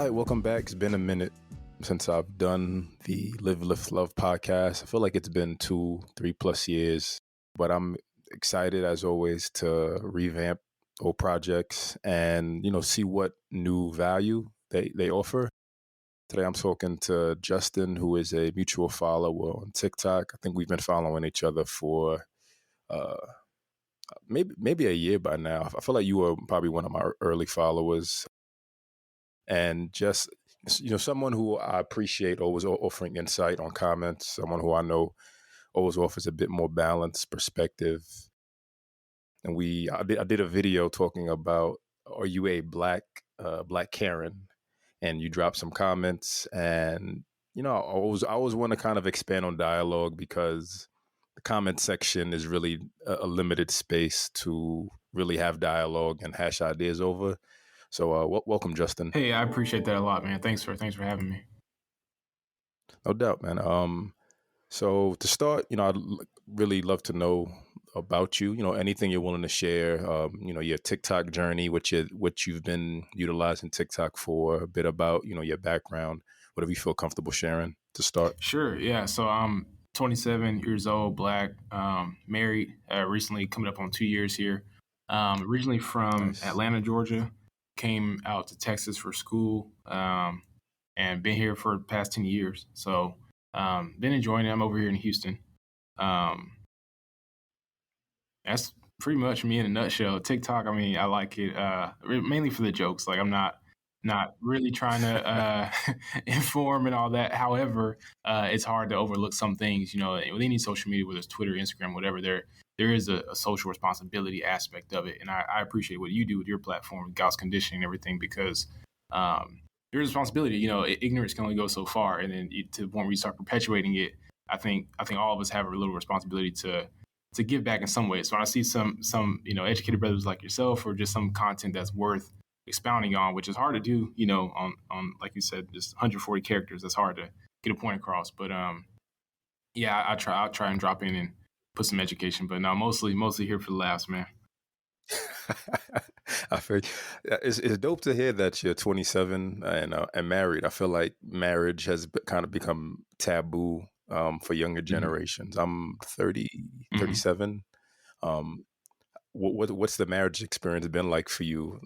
All right, welcome back. It's been a minute since I've done the Live, Lift, Love podcast. I feel like it's been 2-3+ years, but I'm excited as always to revamp old projects and, see what new value they offer. Today I'm talking to Justin, who is a mutual follower on TikTok. I think we've been following each other for maybe a year by now. I feel like you were probably one of my early followers. And just, someone who I appreciate always offering insight on comments, someone who I know always offers a bit more balanced perspective. And I did a video talking about, are you a black Karen? And you dropped some comments, and I always want to kind of expand on dialogue, because the comment section is really a limited space to really have dialogue and hash ideas over. So welcome, Justin. Hey, I appreciate that a lot, man. Thanks for having me. No doubt, man. So to start, I'd really love to know about you. Anything you're willing to share. Your TikTok journey, what you've been utilizing TikTok for, a bit about your background, whatever you feel comfortable sharing to start. Sure, yeah. So I'm 27 years old, black, married. Recently coming up on 2 years here. Originally from Nice. Atlanta, Georgia. Came out to Texas for school, and been here for the past 10 years. So been enjoying it. I'm over here in Houston. That's pretty much me in a nutshell. TikTok, I mean, I like it mainly for the jokes. Like, I'm not really trying to inform and all that. However, it's hard to overlook some things. With any social media, whether it's Twitter, Instagram, whatever, there is a social responsibility aspect of it. And I appreciate what you do with your platform, Gauss conditioning and everything, because there's responsibility. Ignorance can only go so far. And then to the point where you start perpetuating it, I think all of us have a little responsibility to give back in some way. So when I see some educated brothers like yourself, or just some content that's worth expounding on, which is hard to do, on like you said, just 140 characters, that's hard to get a point across. But I'll try and drop in and put some education. But no, mostly here for the laughs, man. I feel it's dope to hear that you're 27 and married. I feel like marriage has kind of become taboo for younger generations. I'm 37. What's the marriage experience been like for you?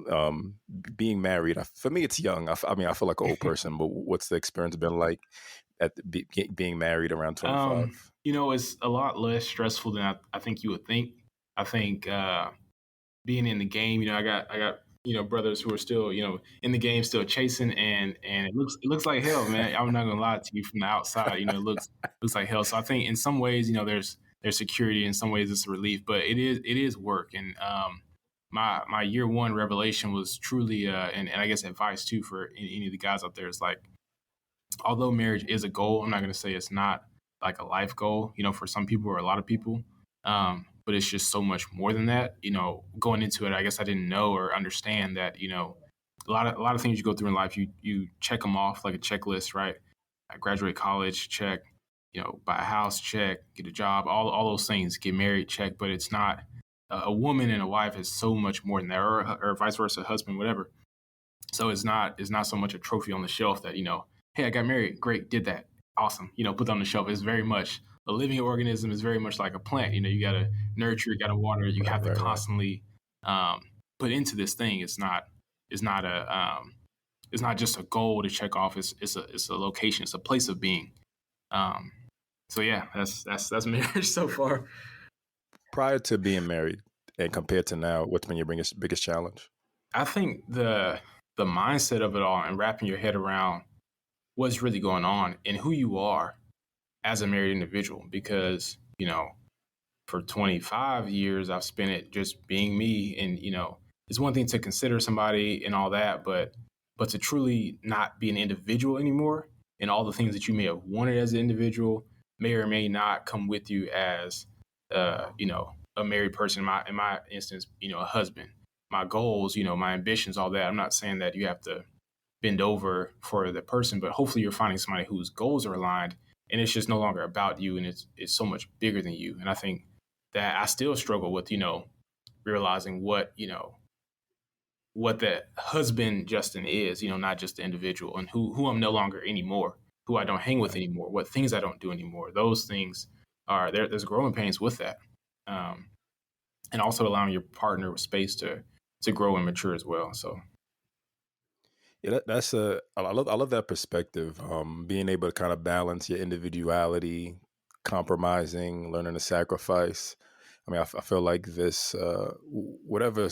Being married, for me, it's young. I feel like an old person, but what's the experience been like at being married around 25? It's a lot less stressful than I think you would think. I think being in the game, I got brothers who are still in the game, still chasing, and it looks like hell, man. I'm not gonna lie to you from the outside. It looks like hell. So I think in some ways, there's security. In some ways, it's a relief, but it is work. And my year one revelation was truly, and I guess advice too for any of the guys out there, is like, although marriage is a goal, I'm not gonna say it's not like a life goal. For some people or a lot of people. But it's just so much more than that. Going into it, I guess I didn't know or understand that, a lot of things you go through in life, you check them off like a checklist, right? I graduate college, check, buy a house, check, get a job, all those things, get married, check. But it's not, a woman and a wife is so much more than that, or vice versa, husband, whatever. So it's not so much a trophy on the shelf that, hey, I got married, great, did that, awesome, put that on the shelf. It's very much, a living organism is very much like a plant. You got to nurture, you got to water, you have to constantly put into this thing. It's not just a goal to check off. It's a location. It's a place of being. So yeah, that's marriage so far. Prior to being married and compared to now, what's been your biggest challenge? I think the mindset of it all and wrapping your head around what's really going on and who you are as a married individual, because, for 25 years, I've spent it just being me. And, it's one thing to consider somebody and all that, but to truly not be an individual anymore, and all the things that you may have wanted as an individual may or may not come with you as, a married person. In my instance, a husband, my goals, my ambitions, all that. I'm not saying that you have to bend over for the person, but hopefully you're finding somebody whose goals are aligned. And it's just no longer about you, and it's so much bigger than you. And I think that I still struggle with, realizing what, what that husband Justin is, not just the individual, and who I'm no longer anymore, who I don't hang with Right. anymore, what things I don't do anymore. Those things are there. There's growing pains with that, um, and also allowing your partner with space to grow and mature as well. So Yeah, I love that perspective. Being able to kind of balance your individuality, compromising, learning to sacrifice. I mean, I feel like this, whatever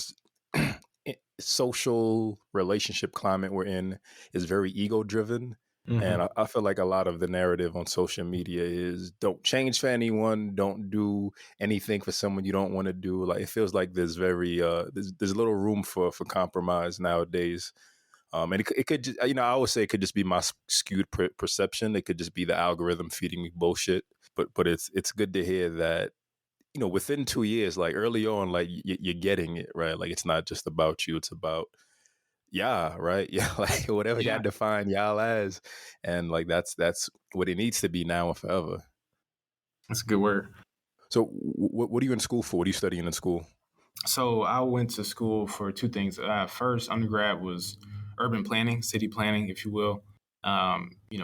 social relationship climate we're in is very ego driven. And hmm I feel like a lot of the narrative on social media is don't change for anyone, don't do anything for someone you don't want to do. Like it feels like there's there's little room for compromise nowadays. And it could just, I always say it could just be my skewed perception. It could just be the algorithm feeding me bullshit. But it's good to hear that within 2 years, like early on, like you're getting it right. Like it's not just about you; it's about yeah, right, yeah, like whatever y'all yeah, define y'all as, and like that's what it needs to be now and forever. that's a good word. So, what are you in school for? What are you studying in school? So I went to school for two things. First, undergrad was urban planning, city planning, if you will.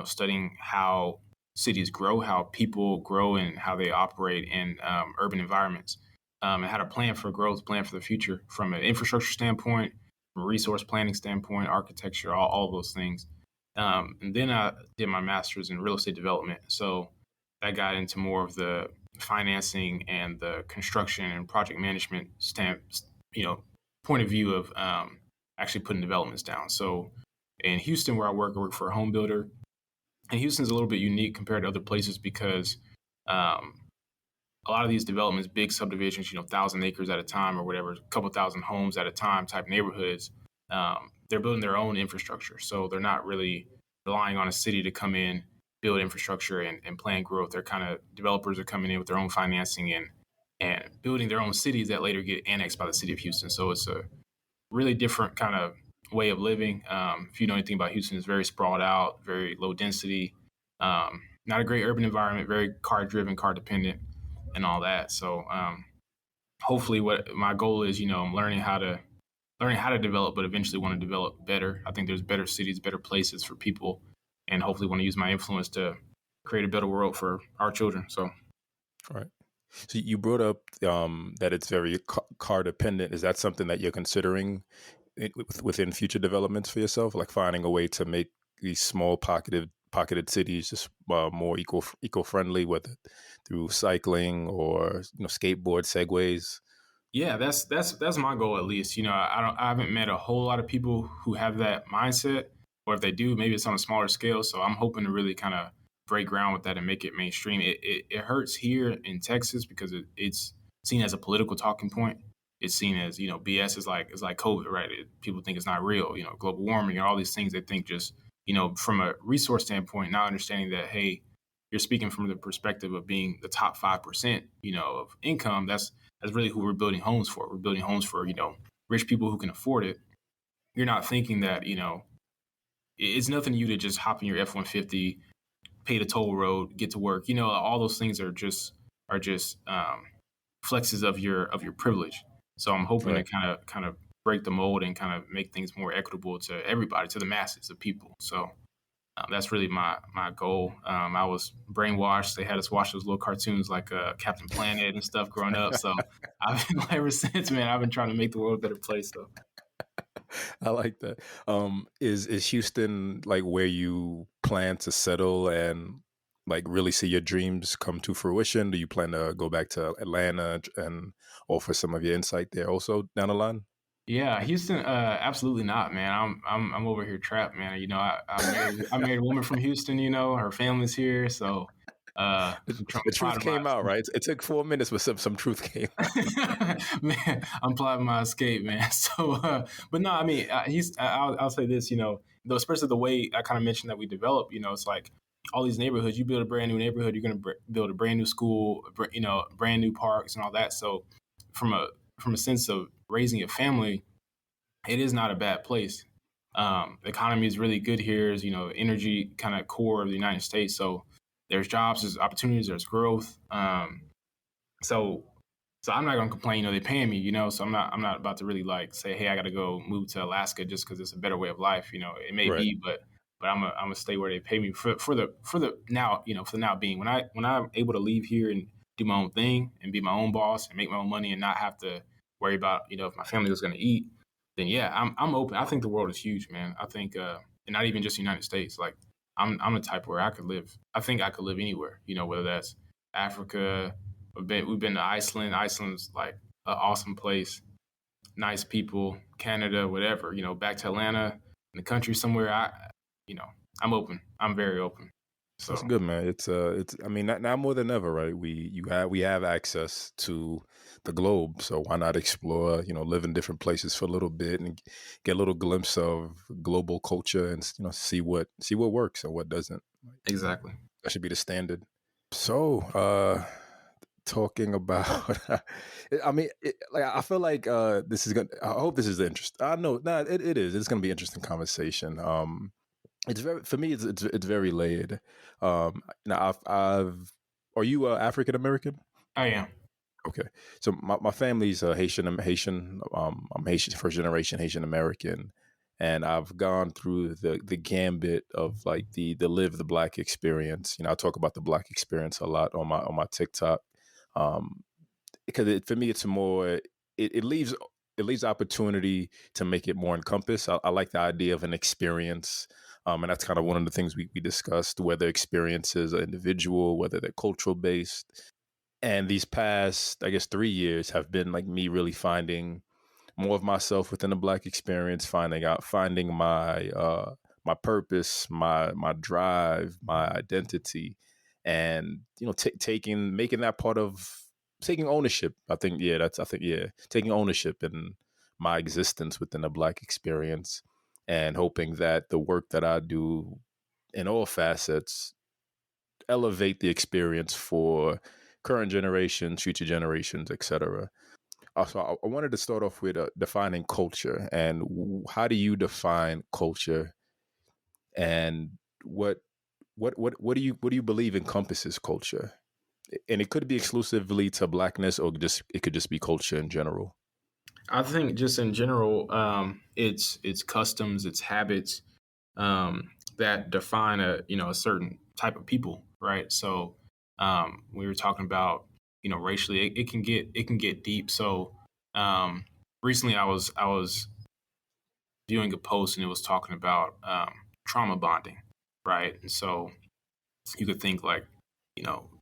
Studying how cities grow, how people grow, and how they operate in urban environments, and how to plan for growth, plan for the future from an infrastructure standpoint, from a resource planning standpoint, architecture, all those things. And then I did my master's in real estate development. So that got into more of the financing and the construction and project management point of view of actually putting developments down. So in Houston, where I work for a home builder. And Houston's a little bit unique compared to other places because um, a lot of these developments, big subdivisions, 1,000 acres at a time or whatever, a couple thousand homes at a time type neighborhoods, they're building their own infrastructure. So they're not really relying on a city to come in, build infrastructure and plan growth. They're kind of developers are coming in with their own financing and building their own cities that later get annexed by the city of Houston. So it's a really different kind of way of living. If you know anything about Houston, it's very sprawled out, very low density, not a great urban environment, very car driven, car dependent, and all that. So hopefully, what my goal is, I'm learning how to develop, but eventually want to develop better. I think there's better cities, better places for people, and hopefully want to use my influence to create a better world for our children. So Right. So you brought up that it's very car dependent. Is that something that you're considering within future developments for yourself, like finding a way to make these small pocketed cities just more eco friendly, whether through cycling or skateboard segways? yeah, that's my goal at least. I haven't met a whole lot of people who have that mindset, or if they do, maybe it's on a smaller scale. So I'm hoping to really kind of break ground with that and make it mainstream. It hurts here in Texas because it's seen as a political talking point. It's seen as BS is like COVID, right? People think it's not real. Global warming and all these things. They think just from a resource standpoint, not understanding that hey, you're speaking from the perspective of being the top 5%, of income. That's really who we're building homes for. We're building homes for, rich people who can afford it. You're not thinking that, it's nothing to you to just hop in your F-150, pay the toll road, get to work. All those things are just flexes of your privilege. So I'm hoping to Right. kind of break the mold and kind of make things more equitable to everybody, to the masses of people. So that's really my goal. I was brainwashed. They had us watch those little cartoons like Captain Planet and stuff growing up. So I've been ever since, man. I've been trying to make the world a better place. So I like that. Is Houston like where you plan to settle and like really see your dreams come to fruition? Do you plan to go back to Atlanta and offer some of your insight there also down the line? yeah, Houston, absolutely not, man. I'm over here trapped, man. I married a woman from Houston. Her family's here, so The I'm truth proud of my came out, right? It took 4 minutes, but some truth came out. man, I'm plotting my escape, man. So, but no, I mean, I'll say this, though, especially the way I kind of mentioned that we develop, it's like all these neighborhoods. You build a brand new neighborhood, you're going to build a brand new school, brand new parks and all that. So, from a sense of raising a family, it is not a bad place. The economy is really good here. Is energy kind of core of the United States. So there's jobs, there's opportunities, there's growth. So So I'm not gonna complain. They're paying me, so I'm not about to really like say, hey, I got to go move to Alaska just because it's a better way of life. It may Right. be, but I'm gonna stay where they pay me for the now. For the now being when I'm able to leave here and do my own thing and be my own boss and make my own money and not have to worry about if my family was gonna eat, then yeah, I'm open. I think the world is huge, man. I think and not even just the United States. Like I'm the type where I could live. I think I could live anywhere. Whether that's Africa. We've been to Iceland. Iceland's like an awesome place, nice people. Canada, whatever. Back to Atlanta in the country somewhere. You know, I'm open. I'm very open. That's So good, man. It's. I mean, now more than ever, right? We have access to the globe, so why not explore? Live in different places for a little bit and get a little glimpse of global culture, and see what works and what doesn't. exactly. That should be the standard. So, talking about, I mean, like I feel like this is gonna. I hope this is interesting. I know, nah, it is. It's gonna be an interesting conversation. It's very for me. It's very layered. Now I've are you African American? I am. Okay, so my family's Haitian. I'm Haitian, first generation Haitian American, and I've gone through the gambit of like the live the black experience. I talk about the black experience a lot on my TikTok, um, because for me it's more it leaves opportunity to make it more encompass. I like the idea of an experience. And that's kind of one of the things we discussed, whether experiences are individual, whether they're cultural based. And these past, I guess, 3 years have been like me really finding more of myself within the black experience, finding my purpose, my drive, my identity, and making that part of taking ownership. I think taking ownership in my existence within the black experience, and hoping that the work that I do in all facets elevate the experience for current generations, future generations, etc. Also, I wanted to start off with defining culture, and how do you define culture, and what what do you believe encompasses culture? And it could be exclusively to blackness, or it could just be culture in general. I think just in general, it's customs, it's habits that define a certain type of people, right? So we were talking about racially, it can get deep. So um, recently, I was viewing a post and it was talking about trauma bonding, right? And so you could think like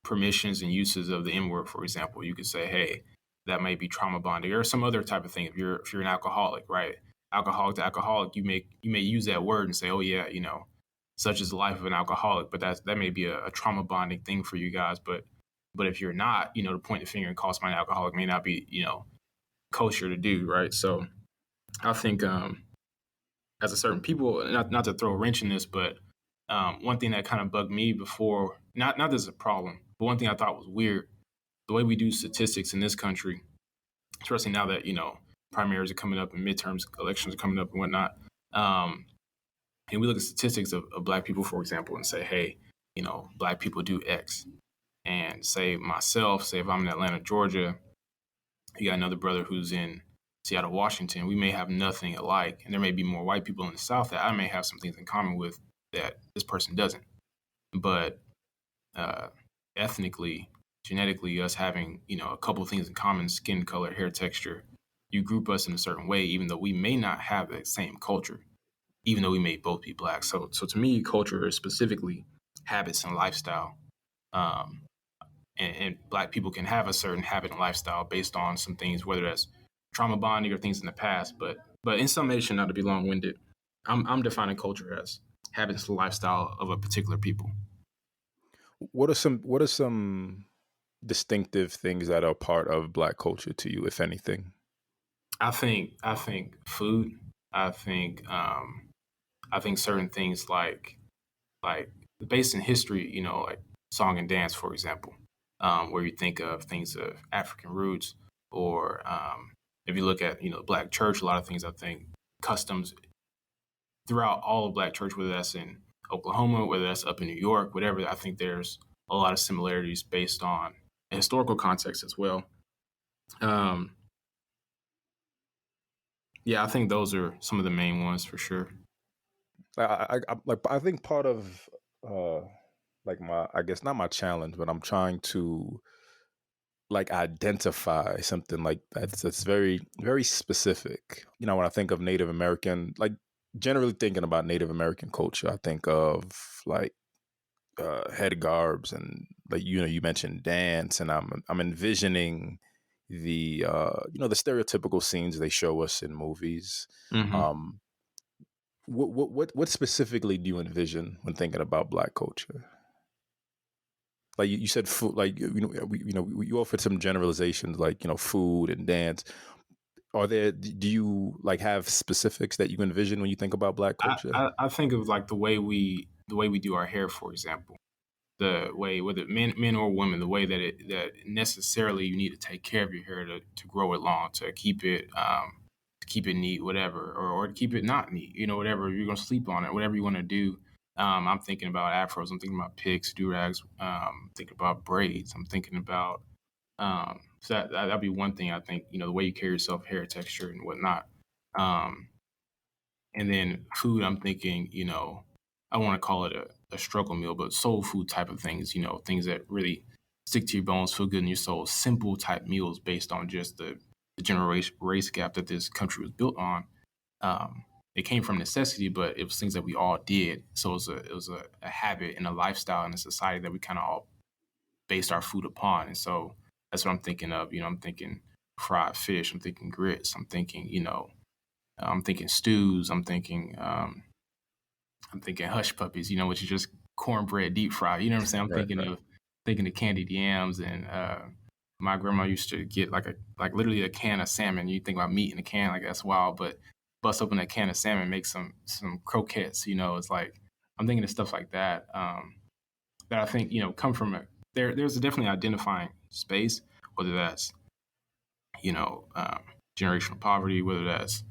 permissions and uses of the N word, for example. You could say, hey, that may be trauma bonding or some other type of thing. If you're an alcoholic, right? Alcoholic to alcoholic, you may use that word and say, oh yeah, such is the life of an alcoholic, but that may be a trauma bonding thing for you guys. But if you're not, to point the finger and call somebody an alcoholic may not be kosher to do, right? So I think as a certain people, not to throw a wrench in this, but one thing that kind of bugged me before, not this is a problem, but one thing I thought was weird, the way we do statistics in this country, especially now that primaries are coming up and midterms elections are coming up and whatnot. And we look at statistics of black people, for example, and say, hey, black people do X. And say if I'm in Atlanta, Georgia, you got another brother who's in Seattle, Washington. We may have nothing alike, and there may be more white people in the South that I may have some things in common with that this person doesn't. But uh, ethnically, genetically, us having a couple of things in common: skin color, hair texture. You group us in a certain way, even though we may not have the same culture, even though we may both be black. So to me, culture is specifically habits and lifestyle. Um, and black people can have a certain habit and lifestyle based on some things, whether that's trauma bonding or things in the past. But in summation, not to be long winded, I'm defining culture as habits and lifestyle of a particular people. What are some distinctive things that are part of black culture to you, if anything? I think food. I think I think certain things like based in history, like song and dance, for example, where you think of things of African roots, or if you look at Black church, a lot of things I think customs throughout all of Black church, whether that's in Oklahoma, whether that's up in New York, whatever. I think there's a lot of similarities based on a historical context as well. Um, yeah, I think those are some of the main ones for sure. I think part of uh like my, I guess not my challenge, but I'm trying to like identify something like that's very very specific. You know, when I think of Native American, like generally thinking about Native American culture, I think of like head garbs and like you mentioned dance, and I'm envisioning the the stereotypical scenes they show us in movies. Hmm. Um, what specifically do you envision when thinking about Black culture? Like you said, food. Like you offered some generalizations, like food and dance. Are there? Do you like have specifics that you envision when you think about Black culture? I think of like the way we do our hair, for example. The way, whether men or women, the way that necessarily you need to take care of your hair to grow it long, to keep it neat, whatever, or to keep it not neat, whatever you're gonna sleep on it, whatever you want to do. I'm thinking about afros. I'm thinking about picks, do rags. Thinking about braids. I'm thinking about so that'd be one thing. I think the way you carry yourself, hair texture and whatnot. Um, and then food, I'm thinking, I want to call it a struggle meal, but soul food type of things, things that really stick to your bones, feel good in your soul, simple type meals based on just the generation race gap that this country was built on. Um, it came from necessity, but it was things that we all did. So it was a habit and a lifestyle and a society that we kind of all based our food upon. And so that's what I'm thinking of. I'm thinking fried fish. I'm thinking grits. I'm thinking stews. I'm thinking hush puppies, which is just cornbread deep fried. You know what I'm saying? I'm Right, thinking of candied yams, and my grandma used to get like literally a can of salmon. You think about meat in a can, like that's wild, but bust open a can of salmon, make some croquettes. It's like I'm thinking of stuff like that that I think come from there's a definitely identifying space, whether that's you know um, generational poverty, whether that's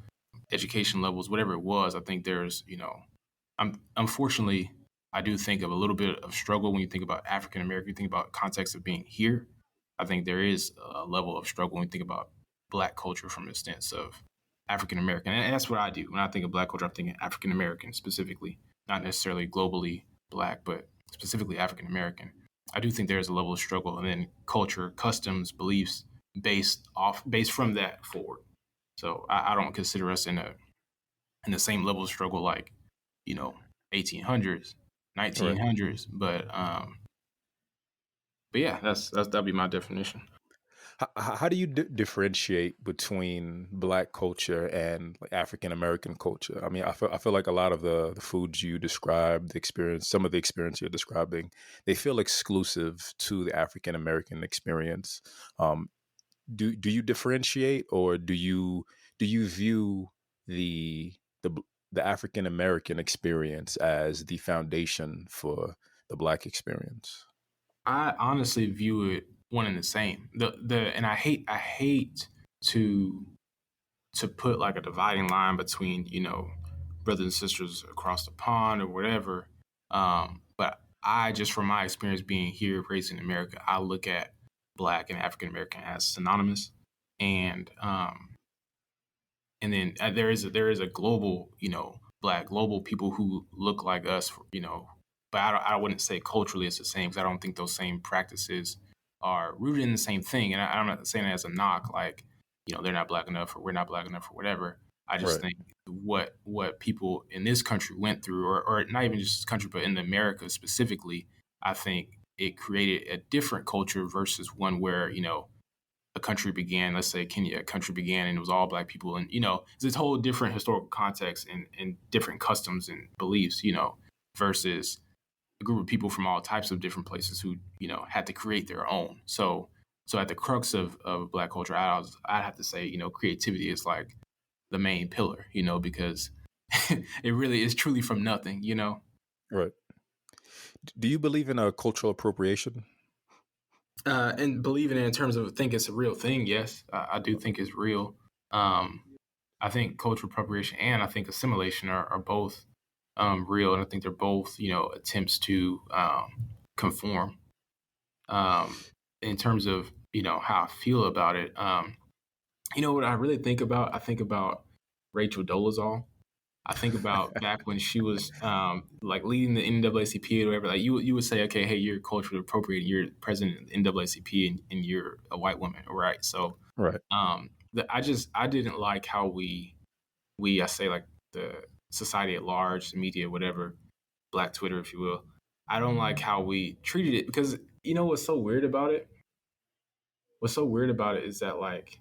education levels, whatever it was. I think there's unfortunately, I do think of a little bit of struggle when you think about African American. You think about context of being here. I think there is a level of struggle when you think about Black culture from a stance of African American, and that's what I do when I think of Black culture. I'm thinking African American specifically, not necessarily globally Black, but specifically African American. I do think there is a level of struggle, and then culture, customs, beliefs based from that forward. So I don't consider us in the same level of struggle like, you know, 1800s, right. 1900s. But yeah, that'd be my definition. How do you differentiate between Black culture and like African American culture? I mean, I feel like a lot of the foods you described, the experience, some of the experience you're describing, they feel exclusive to the African American experience. Um, do you differentiate, or do you view the the the African American experience as the foundation for the Black experience? I honestly view it one and the same. And I hate to to put like a dividing line between, brothers and sisters across the pond or whatever. But I just from my experience being here, raised in America, I look at Black and African American as synonymous. And and then there is a global, Black global people who look like us, but I wouldn't say culturally it's the same because I don't think those same practices are rooted in the same thing. And I'm not saying that as a knock, like they're not Black enough or we're not Black enough or whatever. I just Right, think what people in this country went through, or not even just this country, but in America specifically, I think it created a different culture versus one where a country began, let's say Kenya, a country began and it was all Black people. And, it's this whole different historical context and different customs and beliefs, versus a group of people from all types of different places who, had to create their own. So at the crux of Black culture, I'd have to say, creativity is like the main pillar, because it really is truly from nothing. right. Do you believe in a cultural appropriation? And believing in terms of think it's a real thing, yes, I do think it's real. Um, I think cultural appropriation and I think assimilation are both real, and I think they're both attempts to conform. In terms of how I feel about it. What I really think about? I think about Rachel Dolezal. I think about back when she was like leading the NAACP or whatever. Like you would say, okay, hey, you're culturally appropriating. You're president of the NAACP, and you're a white woman, right? So, Right. I didn't like how I say like the society at large, the media, whatever, Black Twitter, if you will. I don't like how we treated it because what's so weird about it. What's so weird about it is that like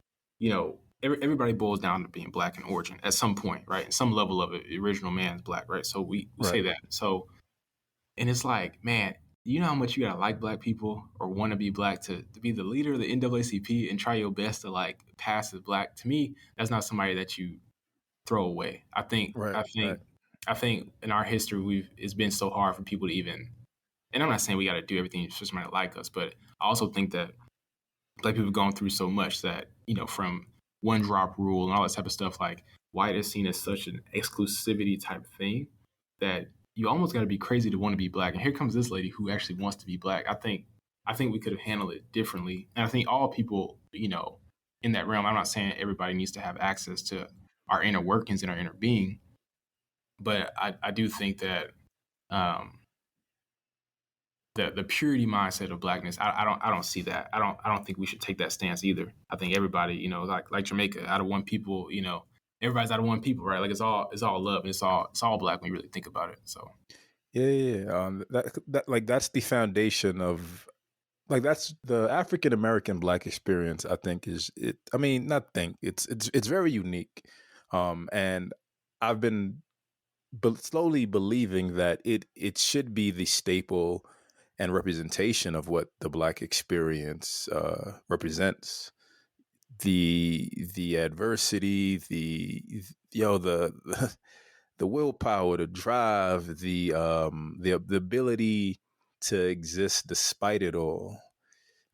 everybody boils down to being Black in origin at some point, right? And some level of it, the original man is Black, right? So we say Right. that. So and it's like, man, you know how much you gotta like Black people or want to be Black to be the leader of the NAACP and try your best to like pass as Black. To me, that's not somebody that you throw away. I think Right. I Right. think I think in our history it's been so hard for people to even. And I'm not saying we got to do everything for somebody to like us, but I also think that Black people have gone through so much that from one drop rule and all that type of stuff. Like white is seen as such an exclusivity type thing that you almost got to be crazy to want to be Black. And here comes this lady who actually wants to be Black. I think we could have handled it differently. And I think all people in that realm. I'm not saying everybody needs to have access to our inner workings and our inner being, but I do think that um, the purity mindset of Blackness, I don't see that. I don't think we should take that stance either. I think everybody, like Jamaica, out of one people, everybody's out of one people, right? Like it's all love and it's all Black when you really think about it. So Yeah, yeah, yeah. That like that's the foundation of like that's the African American Black experience. I think is it. I mean, not think it's very unique, and I've been slowly believing that it should be the staple and representation of what the Black experience represents. The adversity, the the willpower, the drive, the ability to exist despite it all.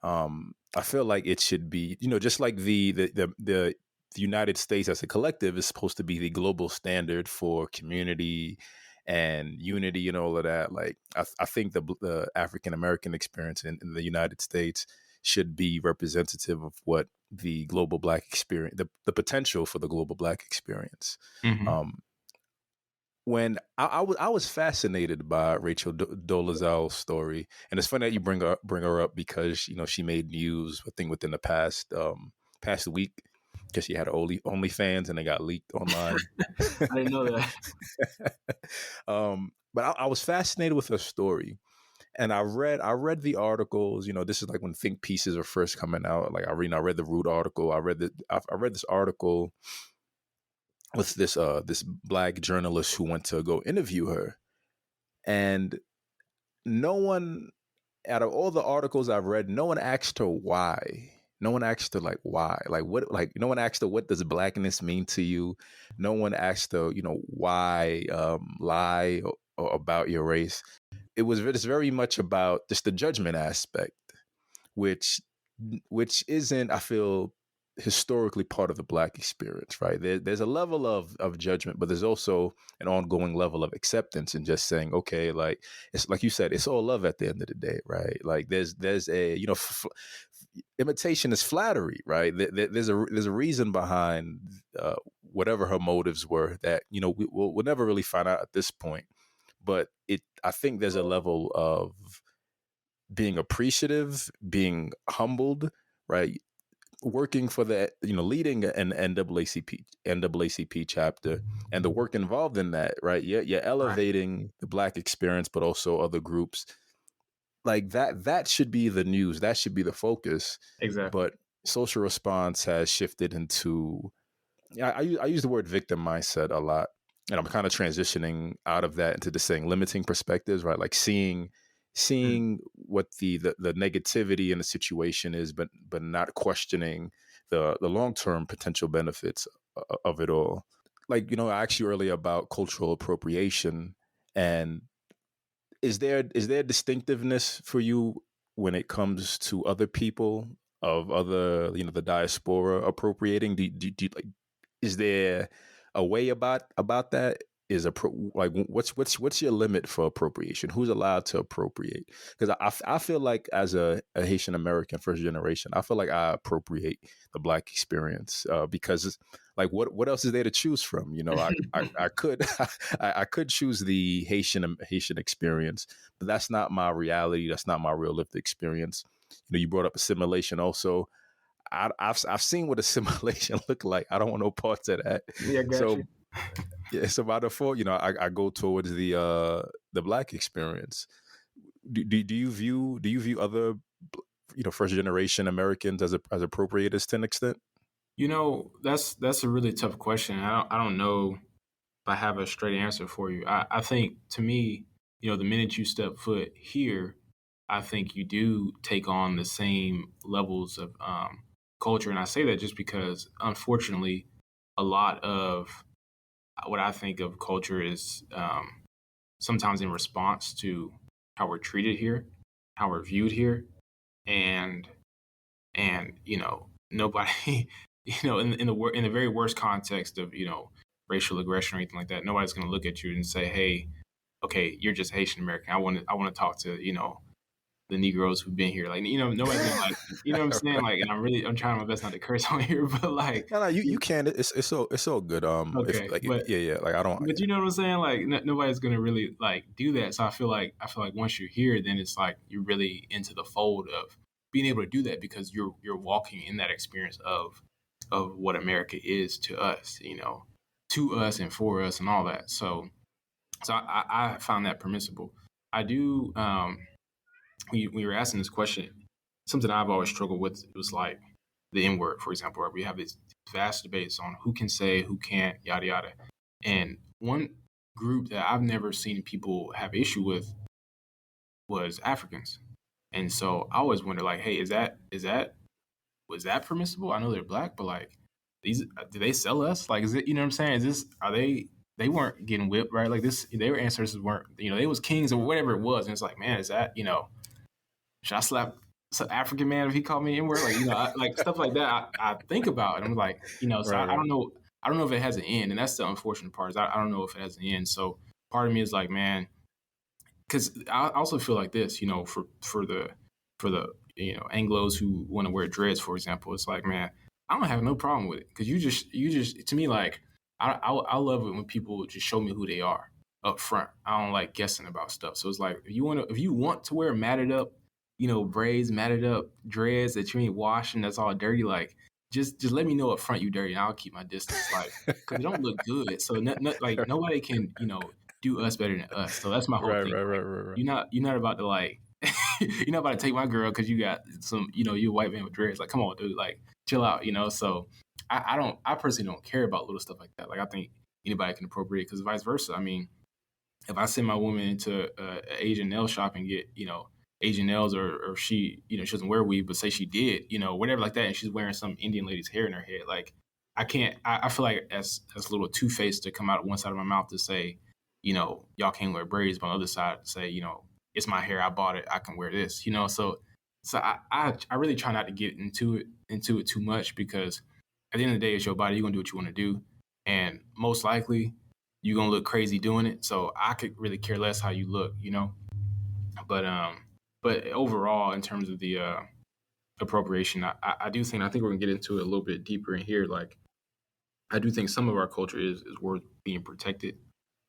I feel like it should be, just like the United States as a collective is supposed to be the global standard for community and unity and all of that. Like I think the African American experience in the United States should be representative of what the global Black experience, the potential for the global Black experience. mm-hmm. Um, when I was fascinated by Rachel Dolezal's story, and it's funny that you bring her up because she made news I think within the past week because she had OnlyFans and it got leaked online. I didn't know that. But I was fascinated with her story, and I read the articles. This is like when think pieces are first coming out. Like I read the Root article. I read this article with this Black journalist who went to go interview her, and no one out of all the articles I've read, no one asked her why. No one asked her like why, like what, like no one asked her what does Blackness mean to you. No one asked her, why lie about your race. It's very much about just the judgment aspect, which which isn't, I feel, historically part of the Black experience, right? There's a level of judgment, but there's also an ongoing level of acceptance and just saying, okay, like it's like you said, it's all love at the end of the day, right? Like there's a imitation is flattery, right? There's a reason behind whatever her motives were that we'll never really find out at this point, but I think there's a level of being appreciative, being humbled, right? Working for the, leading an NAACP chapter and the work involved in that, right? You're Right. elevating the Black experience, but also other groups like that should be the news. That should be the focus. Exactly. But social response has shifted into, I use the word victim mindset a lot. And I'm kind of transitioning out of that into just saying limiting perspectives, right? Like Mm. seeing what the negativity in the situation is, but not questioning the long term potential benefits of it all. Like I asked you earlier about cultural appropriation, and is there distinctiveness for you when it comes to other people of other the diaspora appropriating? Do like is there a way about that? is like what's your limit for appropriation? Who's allowed to appropriate? Because I feel like as a Haitian American first generation, I feel like I appropriate the Black experience because like what else is there to choose from? You know, I could I could choose the Haitian experience, but that's not my reality. That's not my real lived experience. You know, you brought up assimilation also. I've seen what assimilation look like. I don't want no parts of that. Yeah, I got you. So yeah, so by default, you know, I go towards the Black experience. Do you view other first generation Americans as appropriators to an extent? You know, that's a really tough question. I don't know if I have a straight answer for you. I think to me, the minute you step foot here, I think you do take on the same levels of culture. And I say that just because, unfortunately, a lot of what I think of culture is sometimes in response to how we're treated here, how we're viewed here, and nobody, in the very worst context of racial aggression or anything like that, nobody's going to look at you and say, hey, okay, you're just Haitian American. I want to talk to the Negroes who've been here. Like, nobody's gonna like, you know what I'm saying? Like, and I'm trying my best not to curse on here, but like, No, you can. It's so good. If okay, like but yeah, like I don't. you know what I'm saying? Like, nobody's gonna really like do that. So I feel like once you're here, then it's like you're really into the fold of being able to do that because you're walking in that experience of what America is to us, to us and for us and all that. So I found that permissible. I do. When you were asking this question, something I've always struggled with was like the N word, for example, where we have these vast debates on who can say, who can't, yada yada. And one group that I've never seen people have issue with was Africans. And so I always wonder, like, hey, was that permissible? I know they're black, but like, these do they sell us? Like, is it, you know what I'm saying? Is this, are they weren't getting whipped, right? Like this, their ancestors weren't, they was kings or whatever it was. And it's like, man, is that, should I slap some African man if he called me N-word? Like, like stuff like that. I think about it. I'm like, so Right, I right. don't know. I don't know if it has an end, and that's the unfortunate part. Is I don't know if it has an end. So part of me is like, man, because I also feel like this, for the Anglos who want to wear dreads, for example. It's like, man, I don't have no problem with it because you just to me like I love it when people just show me who they are up front. I don't like guessing about stuff. So it's like if you want to wear matted up, braids, matted up dreads that you ain't washing, that's all dirty, like just let me know up front you dirty and I'll keep my distance, like because it don't look good. So like nobody can do us better than us. So that's my whole Right, thing. right, right, Like right, right. you're not about to like you're not about to take my girl because you got some you a white man with dreads. Like come on, dude, like chill out. So I personally don't care about little stuff like that. Like I think anybody can appropriate because vice versa. I mean, if I send my woman into an Asian nail shop and get Asian nails, or she she doesn't wear weave, but say she did whatever like that, and she's wearing some Indian lady's hair in her head, like I can't. I feel like that's a little two faced to come out of one side of my mouth to say y'all can't wear braids, but on the other side say it's my hair, I bought it, I can wear this, so I really try not to get into it too much because at the end of the day, it's your body. You're gonna do what you want to do, and most likely you're gonna look crazy doing it. So I could really care less how you look. But overall, in terms of the appropriation, I do think I think we're gonna get into it a little bit deeper in here. Like I do think some of our culture is worth being protected,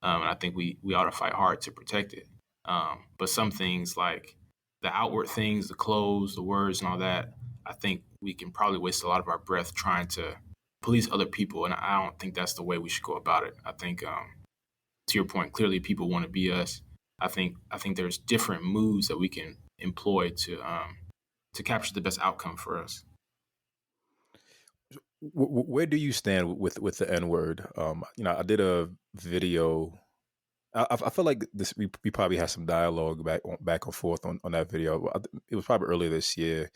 and I think we ought to fight hard to protect it. But some things like the outward things, the clothes, the words, and all that, I think we can probably waste a lot of our breath trying to police other people, and I don't think that's the way we should go about it. I think to your point, clearly people want to be us. I think there's different moves that we can employ to capture the best outcome for us. Where do you stand with the N word? I did a video. I feel like this. We probably had some dialogue back and forth on that video. It was probably earlier this year.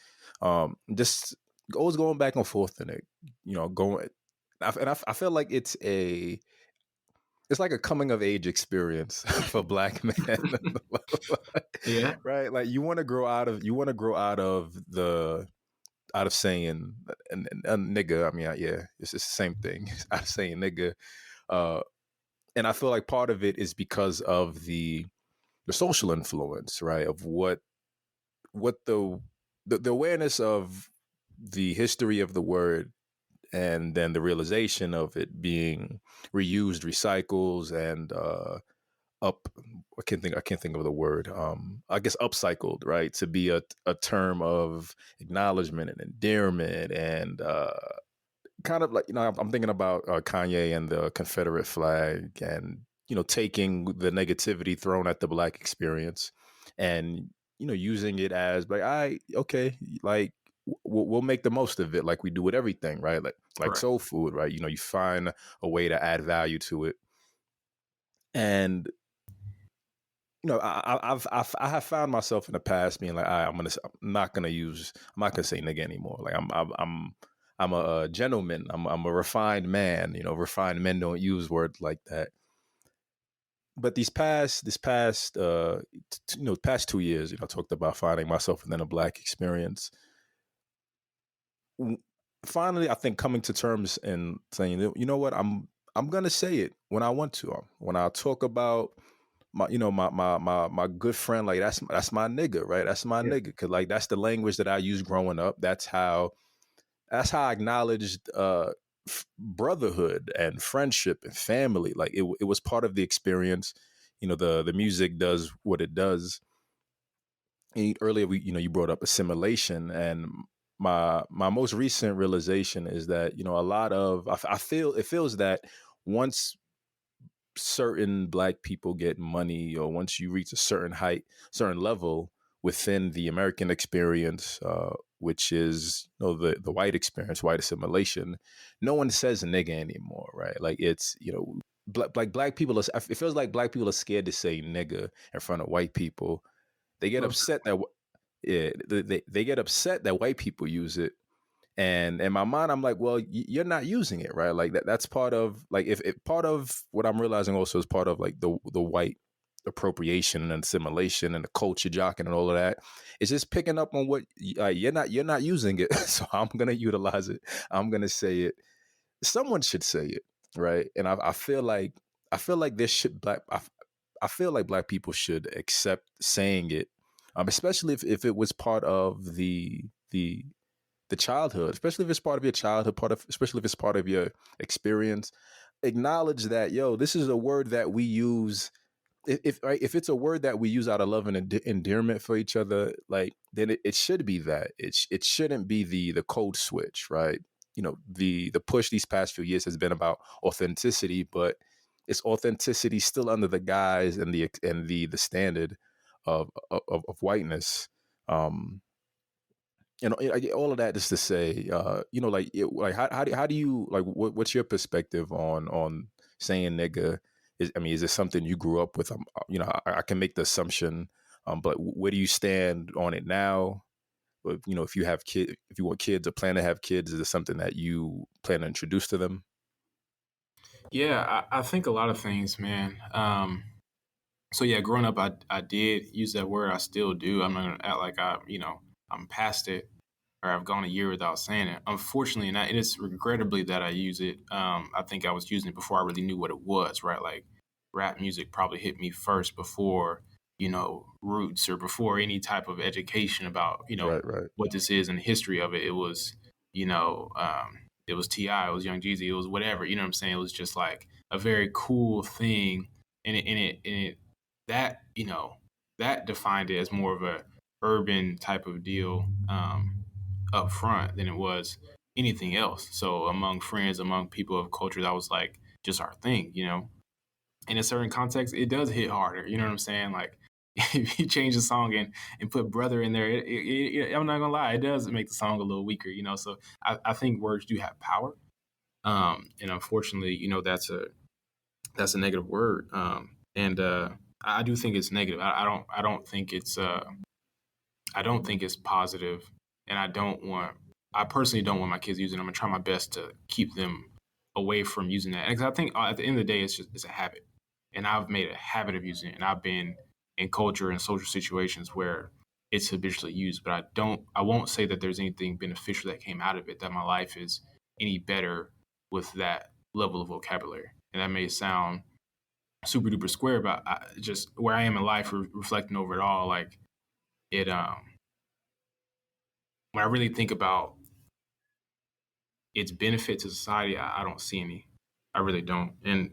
Just always going back and forth in it. Going. I feel like it's like a coming of age experience for Black men. Yeah. Right? Like you want to grow out of out of saying and nigga. I mean, yeah, it's the same thing. Out of saying nigga, uh, And I feel like part of it is because of the social influence, right? Of what the awareness of the history of the word, and then the realization of it being reused, recycles, and up. I can't think of the word. I guess upcycled, right? To be a term of acknowledgement and endearment, and kind of like, I'm thinking about Kanye and the Confederate flag, and taking the negativity thrown at the Black experience, and using it as like, okay, like we'll make the most of it, like we do with everything, right? Like Correct. soul food, right? You find a way to add value to it, and I have found myself in the past being like, I'm not gonna say nigga anymore. Like I'm a gentleman. I'm a refined man. Refined men don't use words like that. But past 2 years, I talked about finding myself within a Black experience. Finally, I think coming to terms and saying, what, I'm gonna say it when I want to. When I talk about my good friend, like that's my nigga, right? That's my Yeah. nigga, because like that's the language that I used growing up. That's how I acknowledged brotherhood and friendship and family. Like it was part of the experience. The music does what it does. Earlier, you brought up assimilation, and my most recent realization is that a lot of I feel it feels that once certain Black people get money, or once you reach a certain level within the American experience, which is the white experience, white assimilation, no one says nigga anymore, right? Like it's black people it feels like Black people are scared to say nigga in front of white people. They get Most upset that yeah, they get upset that white people use it. And in my mind, I'm like, well, you're not using it, right? Like that's part of, like, if part of what I'm realizing also is part of like the white appropriation and assimilation and the culture jocking and all of that. It's just picking up on what you're not using it. So I'm gonna utilize it. I'm gonna say it. Someone should say it, right? And I feel like this should I feel like Black people should accept saying it, especially if it was part of the childhood, especially if it's part of your childhood, especially if it's part of your experience. Acknowledge that, this is a word that we use. If it's a word that we use out of love and endearment for each other, like, then it should be that. It shouldn't be the code switch, right? The push these past few years has been about authenticity, but it's authenticity still under the guise and the standard of whiteness. Um, all of that is to say, how do you, like, what's your perspective on saying nigga? Is this something you grew up with? I can make the assumption, but where do you stand on it now? If you have if you want kids or plan to have kids, is it something that you plan to introduce to them? Yeah, I think a lot of things, man. So yeah, growing up, I did use that word. I still do. I'm not gonna act like I'm past it, or I've gone a year without saying it. Unfortunately, and it is regrettably that I use it. I think I was using it before I really knew what it was. Right, like rap music probably hit me first before roots, or before any type of education about Right, right, what this is and the history of it. It was you know it was Ti, it was Young Jeezy, it was whatever. You know what I'm saying? It was just like a very cool thing, and it that that defined it as more of a urban type of deal up front than it was anything else. So among friends, among people of culture, that was like just our thing. In a certain context, it does hit harder. You know what I'm saying? Like if you change the song and put brother in there, I'm not gonna lie, it does make the song a little weaker. So I think words do have power. And unfortunately, that's a negative word. And I do think it's negative. I don't think it's positive, and I personally don't want my kids using it. I'm gonna try my best to keep them away from using that. And 'cause I think at the end of the day, it's a habit, and I've made a habit of using it. And I've been in culture and social situations where it's habitually used, but I won't say that there's anything beneficial that came out of it. That my life is any better with that level of vocabulary. And that may sound super duper square, but just where I am in life, reflecting over it all, like it. When I really think about its benefit to society, I don't see any. I really don't. And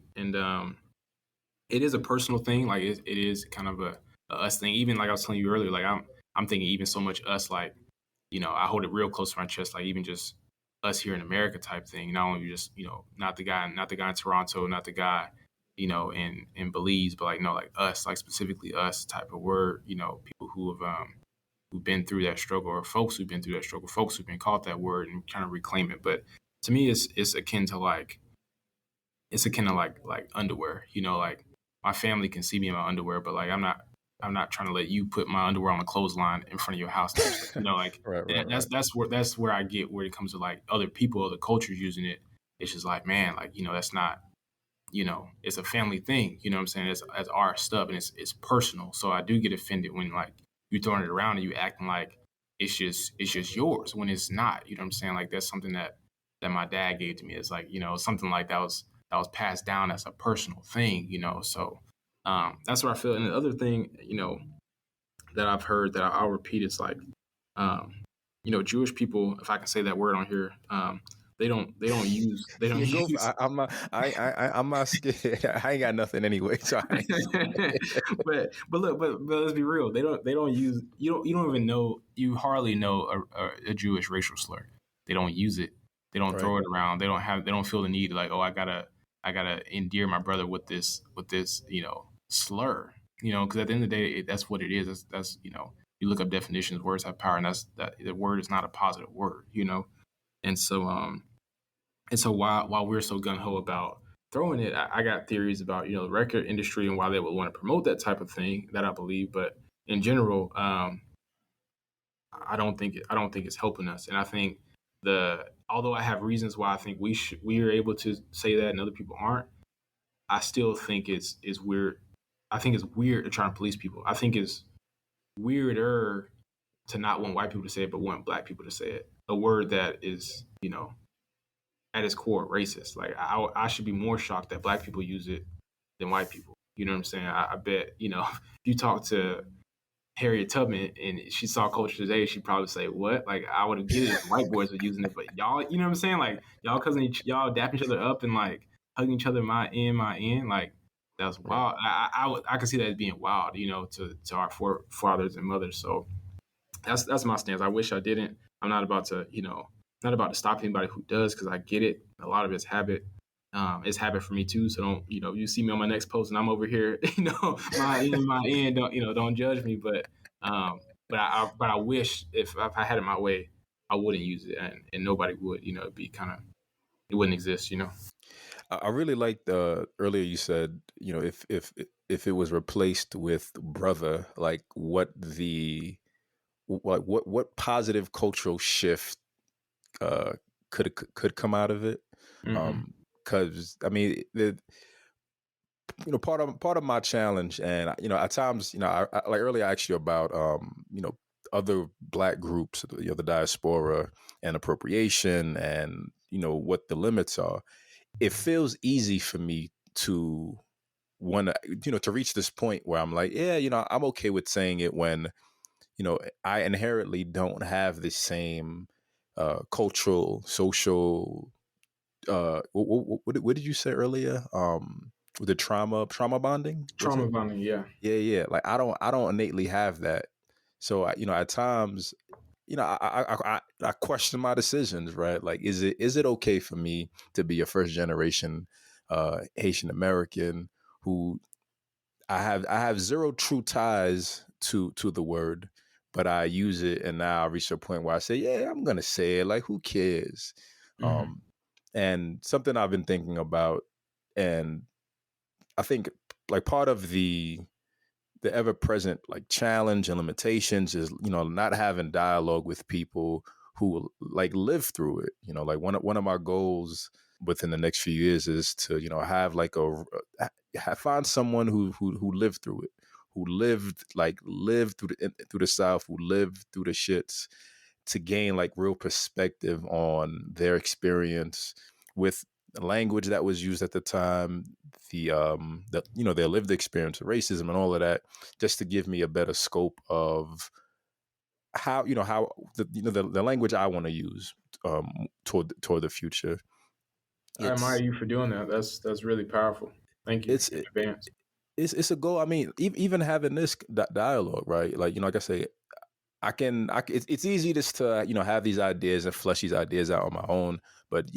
it is a personal thing. Like it is kind of a us thing. Even like I was telling you earlier, like I'm thinking even so much us. Like I hold it real close to my chest. Like even just us here in America type thing. Not only just not the guy in Toronto, not the guy in Belize, but like no, like us, like specifically us type of word. People who've been through that struggle, or folks who've been through that struggle, folks who've been called that word and kind of reclaim it. But to me, it's akin to like underwear. Like my family can see me in my underwear, but like I'm not trying to let you put my underwear on the clothesline in front of your house type stuff. Like Right, right, right. that's where I get where it comes to like other people, other cultures using it. It's just like, man, like that's not it's a family thing. You know what I'm saying? It's our stuff and it's personal. So I do get offended when like you throwing it around and you acting like it's just yours when it's not. You know what I'm saying? Like that's something that my dad gave to me. It's like something like that was passed down as a personal thing. So that's what I feel. And the other thing that I've heard that I'll repeat is like um, Jewish people, if I can say that word on here, they don't use they don't Yeah, go. use I'm not. I'm not scared. I ain't got nothing anyway. So I ain't but look, but let's be real. They don't use you don't even know, you hardly know a Jewish racial slur. They don't use it. They don't right. throw it around. They don't feel the need like, oh, I gotta endear my brother with this slur. Because at the end of the day, that's what it is. That's you look up definitions, words have power, and that the word is not a positive word. And so while we're so gun ho about throwing it, I got theories about the record industry and why they would want to promote that type of thing that I believe. But in general, I don't think it's helping us. And I think although I have reasons why I think we are able to say that and other people aren't, I still think it's weird. I think it's weird to try and police people. I think it's weirder to not want white people to say it, but want black people to say it. A word that is at its core racist. Like I should be more shocked that black people use it than white people. You know what I'm saying? I bet if you talk to Harriet Tubman and she saw Culture Today, she'd probably say, "What?" Like I would have get it if white boys were using it, but y'all, you know what I'm saying? Like y'all dapping each other up and like hugging each other, my end, like that's Right. wild. I could see that as being wild, to our forefathers and mothers. So that's my stance. I wish I didn't. I'm not about to stop anybody who does, because I get it. A lot of it's habit. It's habit for me too. So don't you see me on my next post and I'm over here, my end. Don't judge me. But I wish if I had it my way, I wouldn't use it, and nobody would. It'd be it wouldn't exist. I really liked earlier you said, if it was replaced with brother, like what positive cultural shift uh could come out of it. Mm-hmm. Because I mean, part of my challenge, and at times, I like earlier I asked you about other Black groups, the diaspora and appropriation, and what the limits are. It feels easy for me to want to reach this point where I'm like, yeah, I'm okay with saying it when I inherently don't have the same cultural, social. What did you say earlier? With the trauma bonding, was Trauma it? bonding, yeah. Yeah, yeah. Like I don't innately have that. So at times, I question my decisions. Right? Like, is it okay for me to be a first generation Haitian American who I have zero true ties to the word, but I use it, and now I reach a point where I say, yeah, I'm gonna say it. Like, who cares? Mm-hmm. Um, and something I've been thinking about, and I think like part of the ever present like challenge and limitations is not having dialogue with people who like live through it. Like one of my goals within the next few years is to have like find someone who lived through it, who lived through the South, who lived through the shits, to gain like real perspective on their experience with language that was used at the time, their lived experience of racism and all of that, just to give me a better scope of how the language I want to use toward the future. I admire It's you for doing that. That's really powerful. Thank you it's in advance. it's a goal. I mean, even having this dialogue, right? Like, like I say, it's easy just to, have these ideas and flesh these ideas out on my own. But,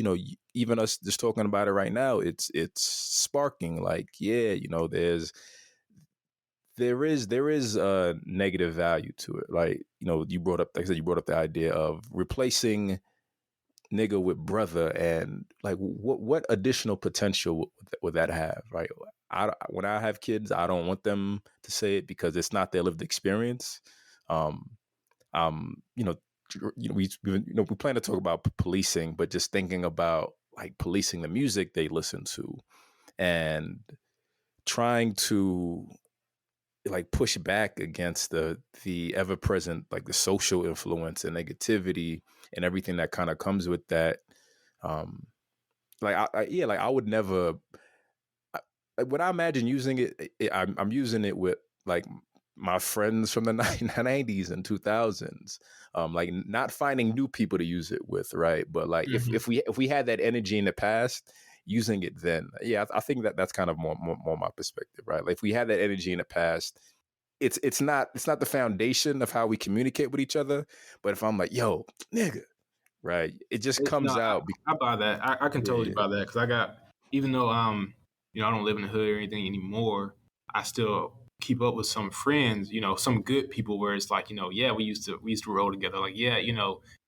even us just talking about it right now, it's sparking like, yeah, there is a negative value to it. Like, you brought up, like I said, you brought up the idea of replacing nigga with brother, and like, what additional potential would that have, right? When I have kids, I don't want them to say it because it's not their lived experience. um um you know we plan to talk about policing, but just thinking about like policing the music they listen to, and trying to like push back against the ever present, like the social influence and negativity and everything that kind of comes with that. um like like I would never, like when I imagine using it, I'm using it with like my friends from the 90s and 2000s, like not finding new people to use it with, right? But like Mhm. if we had that energy in the past, using it then, yeah, I think that's kind of more my perspective, right? Like if we had that energy in the past, it's not the foundation of how we communicate with each other, but if I'm like, yo, nigga, right, it just No, comes I, out. I buy that. I can totally Yeah, buy that because I got, even though I don't live in the hood or anything anymore, I still keep up with some friends, some good people where it's like, yeah, we used to roll together. Like, yeah, you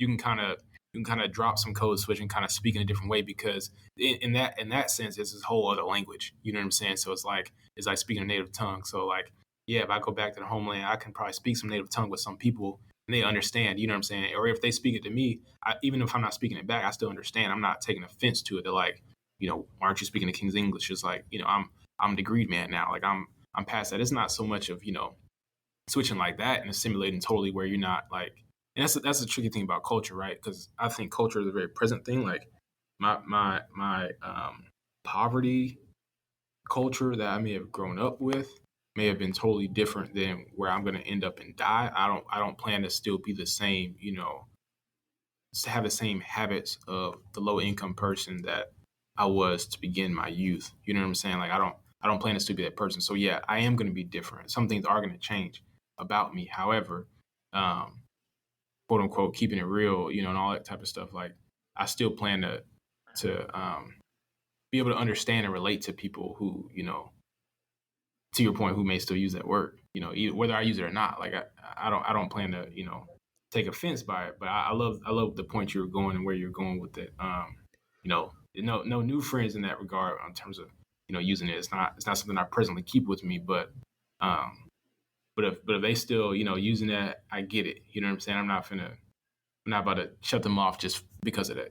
can kind of drop some code switch and kind of speak in a different way because in that sense, it's this whole other language. You know what I'm saying? So it's like speaking a native tongue. So like, yeah, if I go back to the homeland, I can probably speak some native tongue with some people and they understand. You know what I'm saying? Or if they speak it to me, even if I'm not speaking it back, I still understand. I'm not taking offense to it. They're like, why aren't you speaking the King's English? It's like, I'm a degreed man now. Like I'm past that. It's not so much of switching like that and assimilating totally where you're not like. And that's the tricky thing about culture, right? Because I think culture is a very present thing. Like my poverty culture that I may have grown up with may have been totally different than where I'm going to end up and die. I don't plan to still be the same, to have the same habits of the low income person that I was to begin my youth. You know what I'm saying? Like I don't plan to still be that person. So yeah, I am going to be different. Some things are going to change about me. However, um, quote unquote, keeping it real, and all that type of stuff. Like I still plan to be able to understand and relate to people who, to your point, who may still use that word. Whether I use it or not. Like I don't plan to take offense by it. But I love the point you were going and where you're going with it. No new friends in that regard in terms of using it. It's not something I presently keep with me, um, but if they still using that, I get it. You know what I'm saying? I'm not about to shut them off just because of that.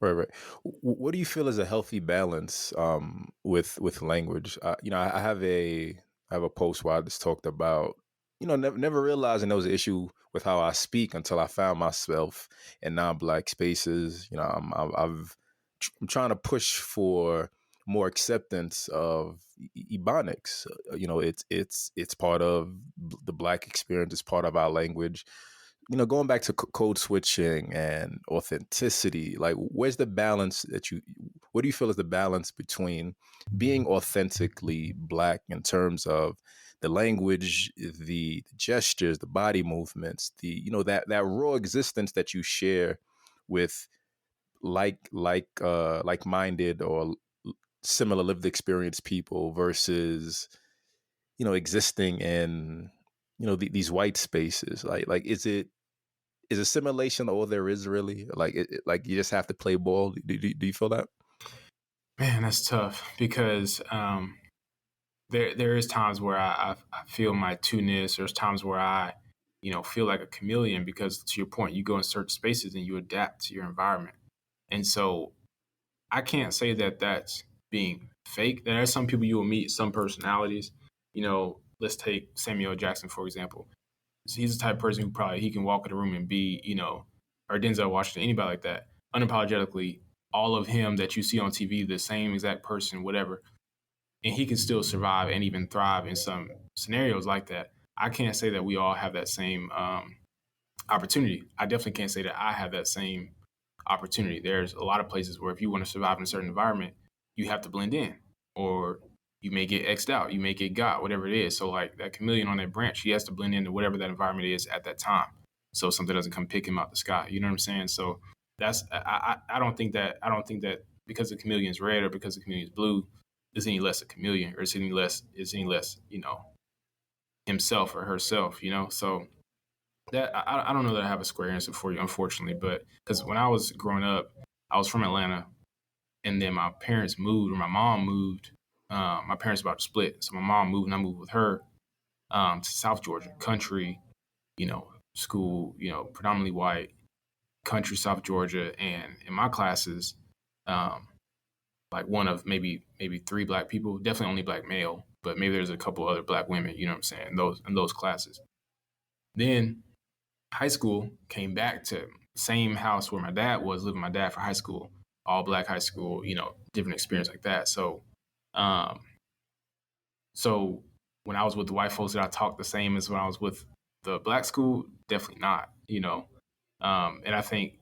right. What do you feel is a healthy balance with language? I have a post where I just talked about never realizing there was an issue with how I speak until I found myself in non-black spaces. I'm trying to push for more acceptance of Ebonics. It's part of the black experience. It's part of our language. Going back to code switching and authenticity, like where's the balance what do you feel is the balance between being authentically black in terms of the language, the gestures, the body movements, that raw existence that you share with like-minded or similar lived experience people versus existing in these white spaces, like is assimilation all there is really? Like like you just have to play ball. Do you feel that? Man, that's tough because there is times where I feel my two-ness. There's times where I feel like a chameleon because to your point, you go in certain spaces and you adapt to your environment. And so I can't say that that's being fake. There are some people you will meet, some personalities. Let's take Samuel Jackson for example. So he's the type of person who probably he can walk in a room and be, or Denzel Washington, anybody like that, unapologetically. all of him that you see on TV, the same exact person, whatever, and he can still survive and even thrive in some scenarios like that. I can't say that we all have that same opportunity. I definitely can't say that I have that same opportunity. There's a lot of places where if you want to survive in a certain environment, you have to blend in, or you may get X'd out, you may get got, whatever it is. So like that chameleon on that branch, he has to blend into whatever that environment is at that time. So something doesn't come pick him out the sky. You know what I'm saying? So that's I don't think that because the chameleon's red or because the chameleon's blue is any less a chameleon or is any less himself or herself. So that I don't know that I have a square answer for you, unfortunately, but because when I was growing up, I was from Atlanta, and then my parents moved, or my mom moved. My parents about to split, so my mom moved, and I moved with her to South Georgia, country, school, predominantly white, country South Georgia, and in my classes, like one of maybe three black people, definitely only black male, but maybe there's a couple other black women. You know what I'm saying? In those classes. Then high school, came back to same house where my dad was, living with my dad for high school, all black high school, different experience like that. Um, so when I was with the white folks, did I talk the same as when I was with the black school? Definitely not. And I think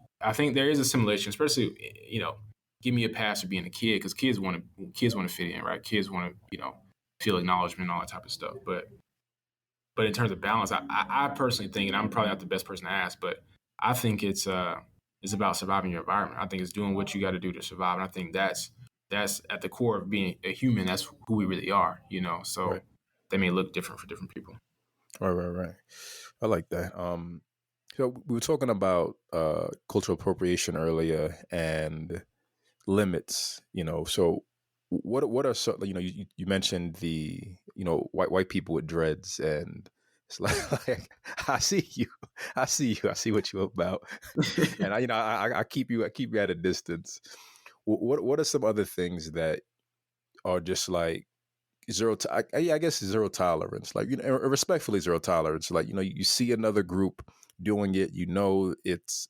there is a simulation, especially, give me a pass for being a kid, because kids want to fit in, right? Kids want to, feel acknowledgement, all that type of stuff. But in terms of balance, I personally think, and I'm probably not the best person to ask, but I think it's about surviving your environment. I think it's doing what you got to do to survive, and I think that's at the core of being a human. That's who we really are. So Right. they may look different for different people. Right. I like that. So we were talking about cultural appropriation earlier and limits. So what are some? You mentioned the white people with dreads, and it's like I see you, I see what you're about, and I keep you at a distance. What are some other things that are just like I guess zero tolerance, like respectfully zero tolerance, like you see another group doing it, it's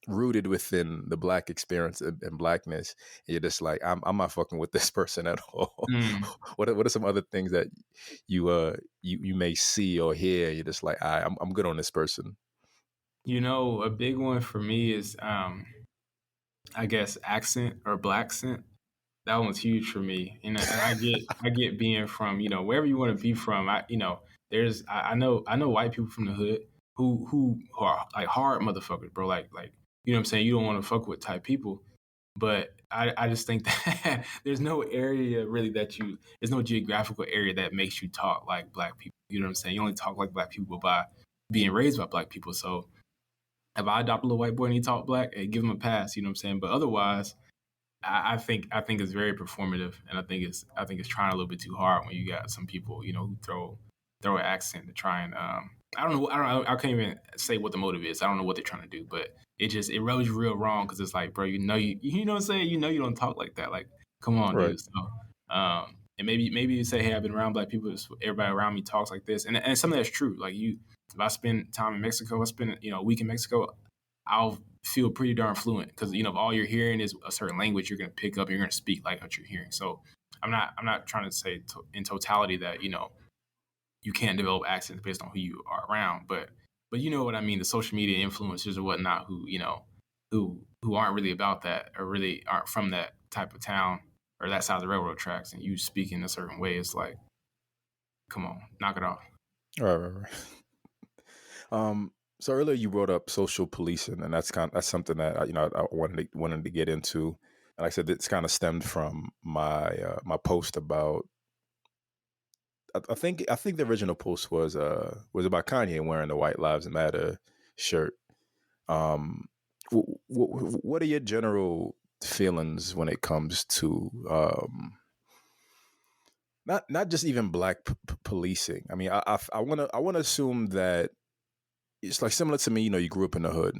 rooted within the black experience and blackness, and you're just like, I'm not fucking with this person at all. Mm. What are some other things that you may see or hear, you're just like, I'm good on this person? A big one for me is, I guess, accent or black scent. That one's huge for me, and I get being from wherever you want to be from. I know white people from the hood who are like hard motherfuckers, bro. Like what I'm saying, you don't want to fuck with type people. But I just think that there's no area really there's no geographical area that makes you talk like black people. You know what I'm saying? You only talk like black people by being raised by black people. So if I adopt a little white boy and he talk black, hey, give him a pass. You know what I'm saying? But otherwise, I think it's very performative, and I think it's trying a little bit too hard when you got some people who throw an accent to try and I can't even say what the motive is. I don't know what they're trying to do, but it rubs you real wrong, because it's like, bro, you know what I'm saying, you don't talk like that. Like, come on, Right. dude. So and maybe you say, hey, I've been around black people. Everybody around me talks like this, and some of that's true. Like if I spend time in Mexico, I spend a week in Mexico, I'll feel pretty darn fluent, because if all you're hearing is a certain language, you're going to pick up, you're going to speak like what you're hearing. So I'm not trying to say in totality that you can't develop accents based on who you are around, but you know what I mean. The social media influencers or whatnot who aren't really about that, or really aren't from that type of town or that side of the railroad tracks, and you speak in a certain way, it's like, come on, knock it off. Right. So earlier you brought up social policing, and that's something that I wanted to get into. And like I said, it's kind of stemmed from my my post about. I think the original post was about Kanye wearing the White Lives Matter shirt. Um, what are your general feelings when it comes to not just even black policing? I mean, I want to assume that it's like similar to me. You grew up in the hood,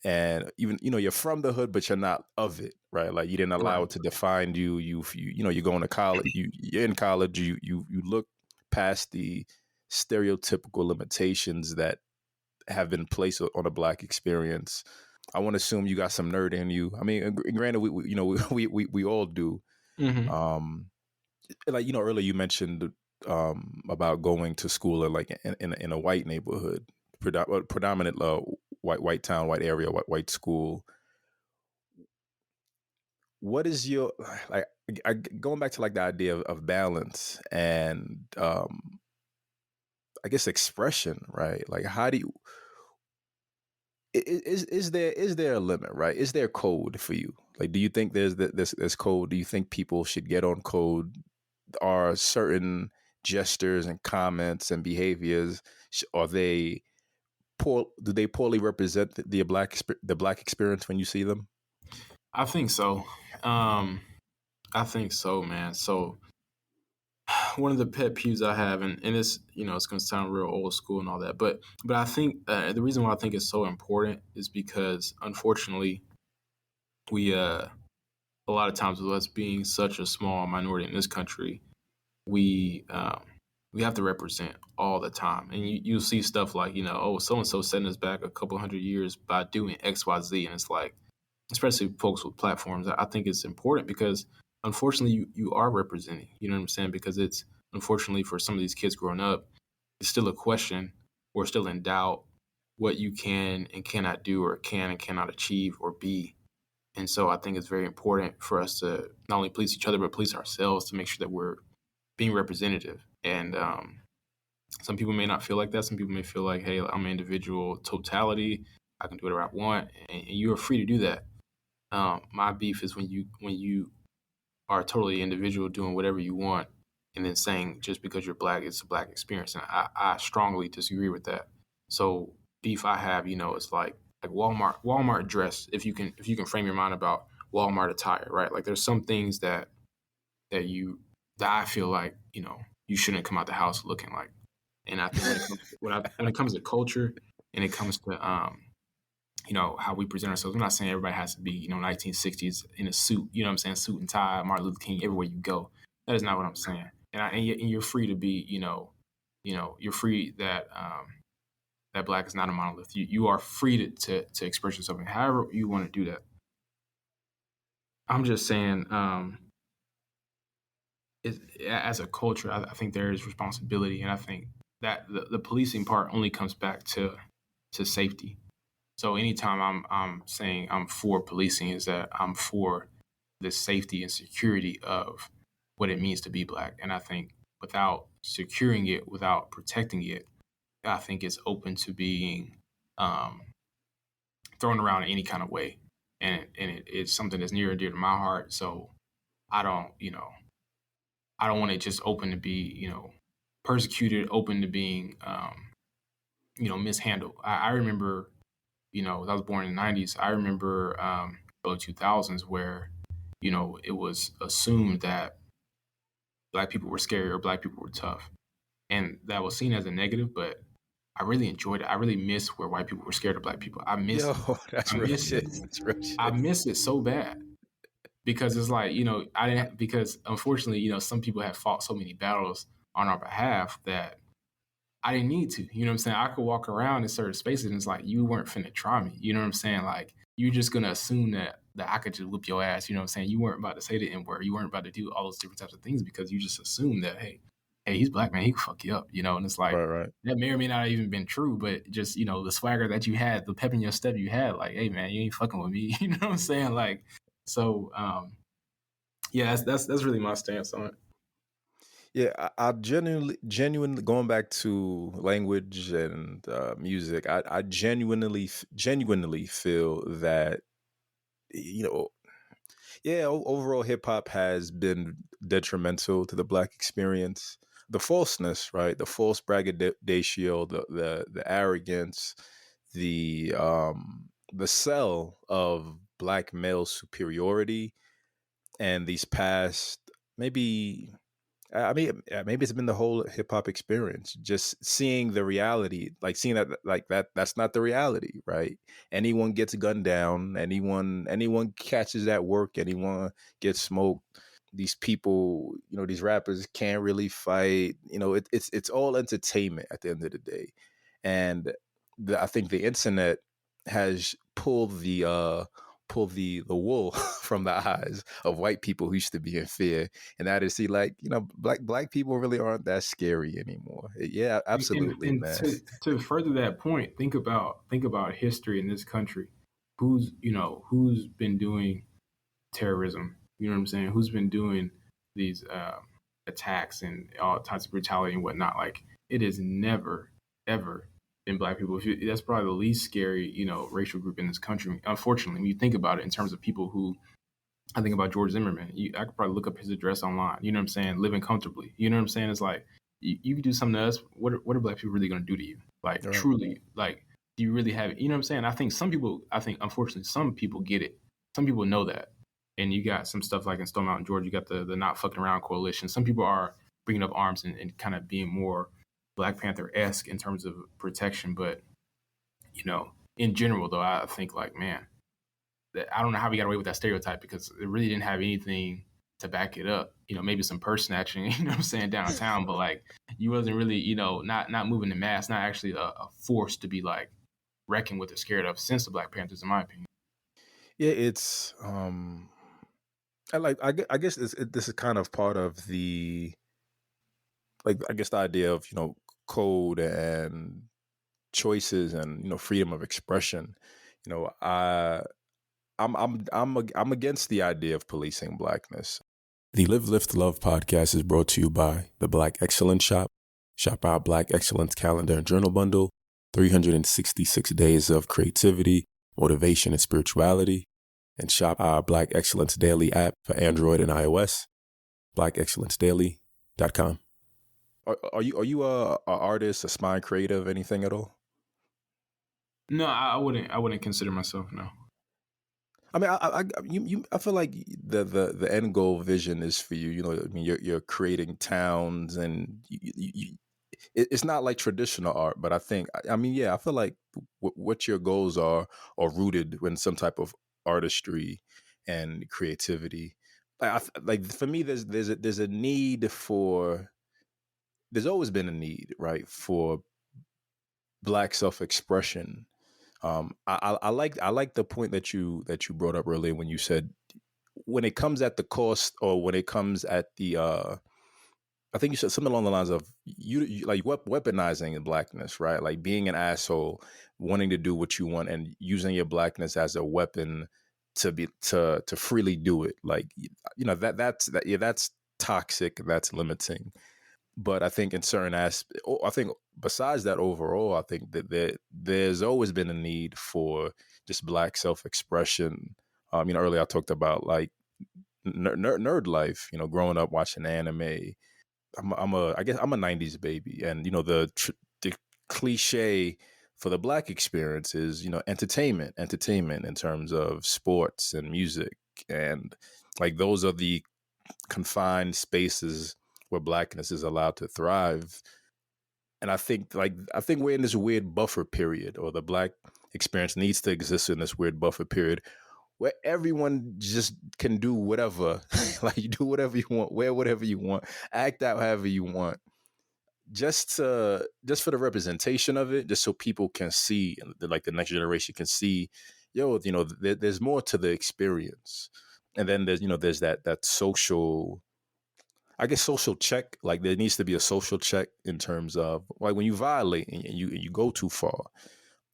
and even you're from the hood, but you're not of it, right? Like you didn't allow Right. it to define you. You're going to college. You're in college. You look past the stereotypical limitations that have been placed on a black experience. I want to assume you got some nerd in you. I mean, granted, we you know we all do. Mm-hmm. Like earlier you mentioned about going to school in a white neighborhood, predominant white town, white area, white school. What is your like? Going back to like the idea of balance and I guess expression, right? Like, how do you? Is there a limit, right? Is there code for you? Like, do you think there's code? Do you think people should get on code? Are certain gestures and comments and behaviors are they poor? Do they poorly represent the black experience when you see them? I think so. I think so, man. So one of the pet peeves I have, and it's it's going to sound real old school and all that, but I think the reason why I think it's so important is because unfortunately we a lot of times with us being such a small minority in this country, we we have to represent all the time, and you'll see stuff like oh, so and so setting us back a couple hundred years by doing X Y Z, and it's like, especially folks with platforms, I think it's important because unfortunately you are representing, you know what I'm saying? Because it's unfortunately for some of these kids growing up, it's still a question or still in doubt what you can and cannot do or can and cannot achieve or be. And so I think it's very important for us to not only police each other, but police ourselves to make sure that we're being representative. And some people may not feel like that. Some people may feel like, hey, I'm an individual totality. I can do whatever I want. And you are free to do that. My beef is when you are totally individual doing whatever you want and then saying just because you're black, it's a black experience. And I strongly disagree with that. So beef I have, it's like Walmart dress. If you can frame your mind about Walmart attire, right? Like there's some things that you that I feel like, you shouldn't come out the house looking like. And I think when it comes to culture and it comes to how we present ourselves. I'm not saying everybody has to be, 1960s in a suit, you know what I'm saying, suit and tie, Martin Luther King, everywhere you go. That is not what I'm saying. And you're free to be, you're free that that black is not a monolith. You are free to express yourself and however you want to do that. I'm just saying, as a culture, I think there is responsibility, and I think that the policing part only comes back to safety. So anytime I'm saying I'm for policing is that I'm for the safety and security of what it means to be black. And I think without securing it, without protecting it, I think it's open to being um, thrown around in any kind of way. And it's something that's near and dear to my heart. So I don't, I don't want it just open to be, persecuted, open to being, mishandled. I remember I was born in the 90s. I remember early 2000s where, it was assumed that black people were scary or black people were tough. And that was seen as a negative, but I really enjoyed it. I really miss where white people were scared of black people. I miss Yo, it. that's I real miss shit. it. That's real I shit. miss it so bad because it's like, I didn't, because unfortunately, some people have fought so many battles on our behalf that I didn't need to. You know what I'm saying? I could walk around in certain spaces and it's like, you weren't finna try me. You know what I'm saying? Like, you're just gonna assume that I could just whoop your ass. You know what I'm saying? You weren't about to say the N word. You weren't about to do all those different types of things because you just assumed that, hey, he's black, man. He can fuck you up. And it's like, Right, right. that may or may not have even been true, but just, the swagger that you had, the pep in your step you had, like, hey, man, you ain't fucking with me. You know what I'm saying? Like, so, yeah, that's really my stance on it. Yeah, I genuinely going back to language and music. I genuinely feel that you know, yeah, overall hip hop has been detrimental to the black experience. The falseness, right? The false braggadocio, the arrogance, the sell of black male superiority, and these past maybe I mean, maybe it's been the whole hip hop experience, just seeing the reality, like seeing that, like that's not the reality, right? Anyone gets gunned down, anyone catches that work, anyone gets smoked. These people, these rappers can't really fight. It's all entertainment at the end of the day, and I think the internet has pull the wool from the eyes of white people who used to be in fear, and now to see, like, black people really aren't that scary anymore. Yeah, absolutely, And man. to further that point, think about history in this country. Who's been doing terrorism? You know what I'm saying? Who's been doing these attacks and all types of brutality and whatnot? Like, it has never ever been black people. That's probably the least scary, racial group in this country. Unfortunately, when you think about it, in terms of people who, I think about George Zimmerman. I could probably look up his address online. You know what I'm saying? Living comfortably. You know what I'm saying? It's like, you could do something to us. What are black people really going to do to you? Like, Right. truly, like, do you really have it? You know what I'm saying? I think unfortunately some people get it. Some people know that. And you got some stuff like in Stone Mountain, Georgia, you got the Not Fucking Around Coalition. Some people are bringing up arms and kind of being more Black Panther-esque in terms of protection. But, in general, though, I think, like, man, I don't know how we got away with that stereotype, because it really didn't have anything to back it up. Maybe some purse snatching, what I'm saying, downtown, but like, you wasn't really, not moving the mass, not actually a force to be like reckoned with or scared of since the Black Panthers, in my opinion. Yeah, it's I guess this is kind of part of the, like, I guess the idea of code and choices and freedom of expression. I I'm against the idea of policing blackness. The Live, Lift, Love podcast is brought to you by the Black Excellence Shop. Shop our Black Excellence calendar and journal bundle, 366 days of creativity, motivation, and spirituality. And shop our Black Excellence Daily app for Android and iOS, blackexcellencedaily.com. Are you a artist, a spine creative, anything at all? No, I wouldn't consider myself, no. I mean, I feel like the end goal vision is for you. I mean, you're creating towns, and it's not like traditional art, but I mean, yeah, I feel like what your goals are rooted in some type of artistry and creativity. Like for me, there's a need for. There's always been a need, right, for Black self-expression. I like the point that you brought up earlier when you said, when it comes at the cost, or when it comes at the I think you said something along the lines of you like weaponizing Blackness, right? Like being an asshole, wanting to do what you want, and using your Blackness as a weapon to freely do it. Like that's toxic, and that's limiting. But I think in certain aspects, I think besides that, overall, I think that there's always been a need for just Black self-expression. Earlier I talked about, like, nerd life. Growing up watching anime. I guess I'm a '90s baby, and the cliche for the Black experience is entertainment in terms of sports and music, and like those are the confined spaces where Blackness is allowed to thrive. And I think we're in this weird buffer period, or the Black experience needs to exist in this weird buffer period where everyone just can do whatever. Like, you do whatever you want, wear whatever you want, act out however you want, just for the representation of it, just so people can see, like the next generation can see, there's more to the experience. And then there's that social, I guess, social check. Like, there needs to be a social check in terms of, like, when you violate and you go too far.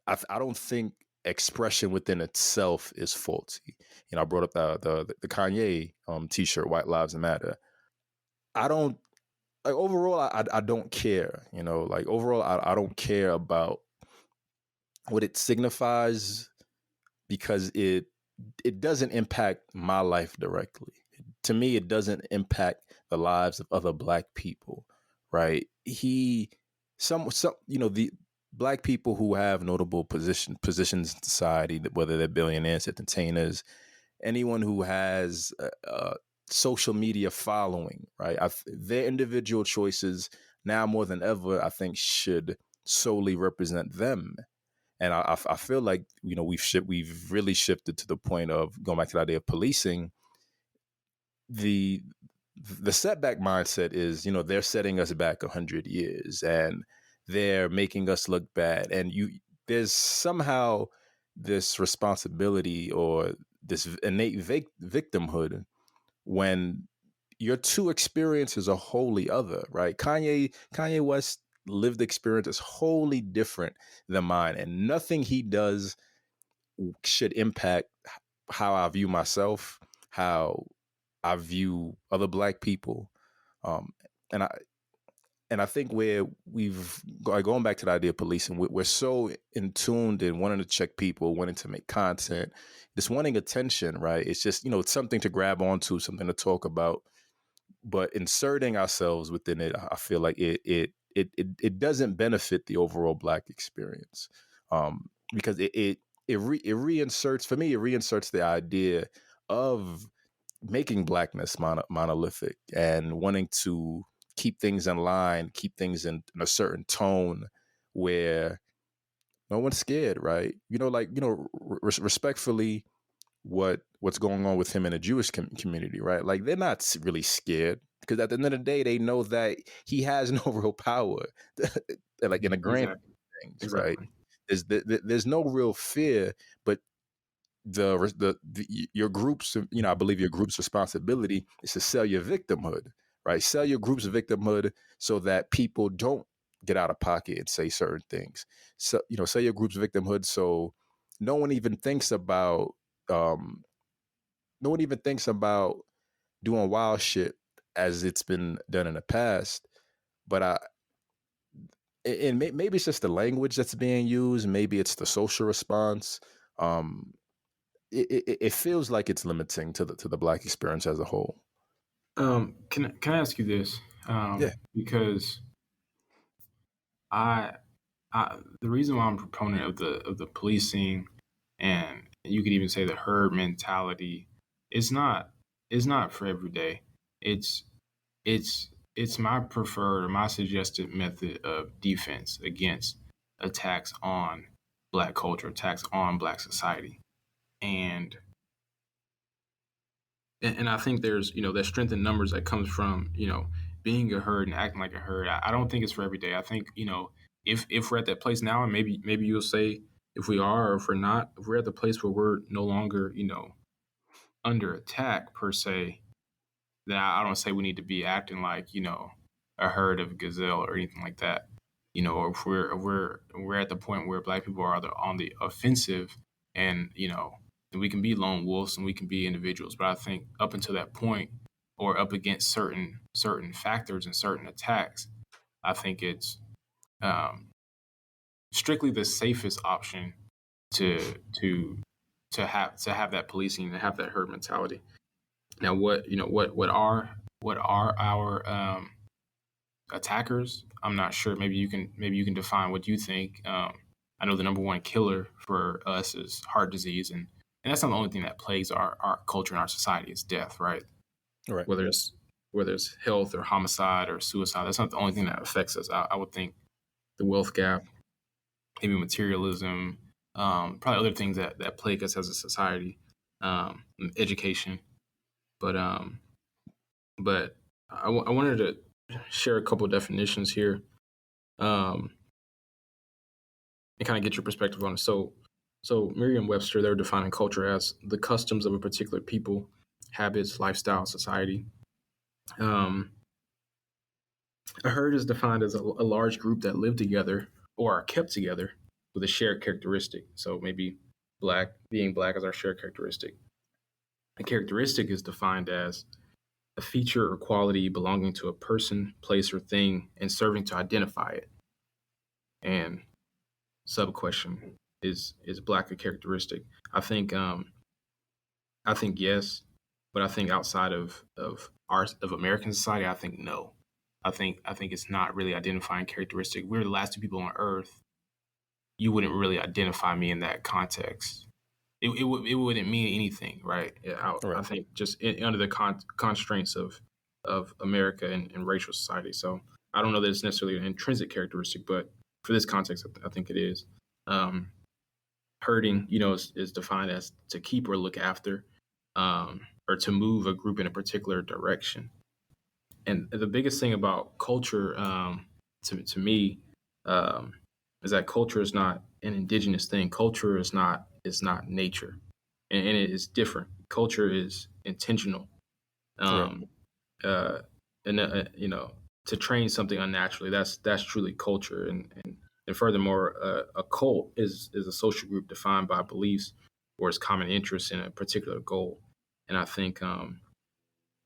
I don't think expression within itself is faulty. I brought up the Kanye T-shirt, White Lives Matter. I don't, like, overall, I don't care. Like, overall, I don't care about what it signifies, because it doesn't impact my life directly. To me, it doesn't impact the lives of other Black people, right? The Black people who have notable positions in society, whether they're billionaires, entertainers, anyone who has a social media following, right? Their individual choices, now more than ever, I think, should solely represent them. And I feel like we've really shifted to the point of, going back to the idea of policing. The setback mindset is, they're setting us back 100 years, and they're making us look bad, and there's somehow this responsibility or this innate victimhood when your two experiences are wholly other, right? Kanye West lived experience is wholly different than mine, and nothing he does should impact how I view myself, how I view other Black people, um, and I think where we've going back to the idea of policing, we're so in tuned and wanting to check people, wanting to make content, just wanting attention, right? It's just it's something to grab onto, something to talk about, but inserting ourselves within it, I feel like it doesn't benefit the overall Black experience, because it reinserts, for me, it reinserts the idea of making Blackness monolithic and wanting to keep things in line, keep things in a certain tone where no one's scared, right? Respectfully, what's going on with him in the Jewish community, right? Like, they're not really scared because at the end of the day, they know that he has no real power, like in the grand Exactly. things, right? Exactly. There's no real fear, but your group's, I believe your group's responsibility is to sell your victimhood, right? Sell your group's victimhood so that people don't get out of pocket and say certain things. So, sell your group's victimhood so no one even thinks about um no one even thinks about doing wild shit as it's been done in the past. But maybe it's just the language that's being used. Maybe it's the social response. Um, it feels like it's limiting to the Black experience as a whole. Can I ask you this? Yeah. Because I the reason why I'm a proponent of the policing, and you could even say the herd mentality, is not for every day. It's it's my preferred or my suggested method of defense against attacks on Black culture, attacks on Black society, and and I think there's there's strength in numbers that comes from being a herd and acting like a herd. I don't think it's for every day. I think if we're at that place now, and maybe you'll say if we are or if we're not, if we're at the place where we're no longer under attack per se, then I don't say we need to be acting like a herd of gazelle or anything like that. Or if we're at the point where Black people are on the offensive, and and we can be lone wolves and we can be individuals. But I think up until that point, or up against certain factors and certain attacks, I think it's um, strictly the safest option to to to have that policing and have that herd mentality. Now, what are our attackers? I'm not sure. Maybe you can define what you think. I know the number one killer for us is heart disease, and that's not the only thing that plagues our culture and our society. It's death, right? Right. Whether it's health or homicide or suicide, that's not the only thing that affects us. I would think the wealth gap, maybe materialism, probably other things that plague us as a society, education. But but I wanted to share a couple of definitions here, um, and kind of get your perspective on it. So Merriam-Webster, they're defining culture as the customs of a particular people, habits, lifestyle, society. Um, a herd is defined as a large group that live together or are kept together with a shared characteristic. So maybe being black is our shared characteristic. A characteristic is defined as a feature or quality belonging to a person, place, or thing and serving to identify it. And sub question is black a characteristic? I think yes, but I think outside of American society, I think no. I think it's not really identifying characteristic. We're the last two people on Earth. You wouldn't really identify me in that context. It wouldn't mean anything, right? Yeah, I Right. think just under the constraints of America and racial society. So I don't know that it's necessarily an intrinsic characteristic, but for this context, I think it is. Um, Herding, is defined as to keep or look after, or to move a group in a particular direction. And the biggest thing about culture, to me, um, is that culture is not an indigenous thing. Culture is not nature, and it is different. Culture is intentional. Right. Um, uh, and to train something unnaturally, that's truly culture. And furthermore, a cult is a social group defined by beliefs or its common interests in a particular goal. And I think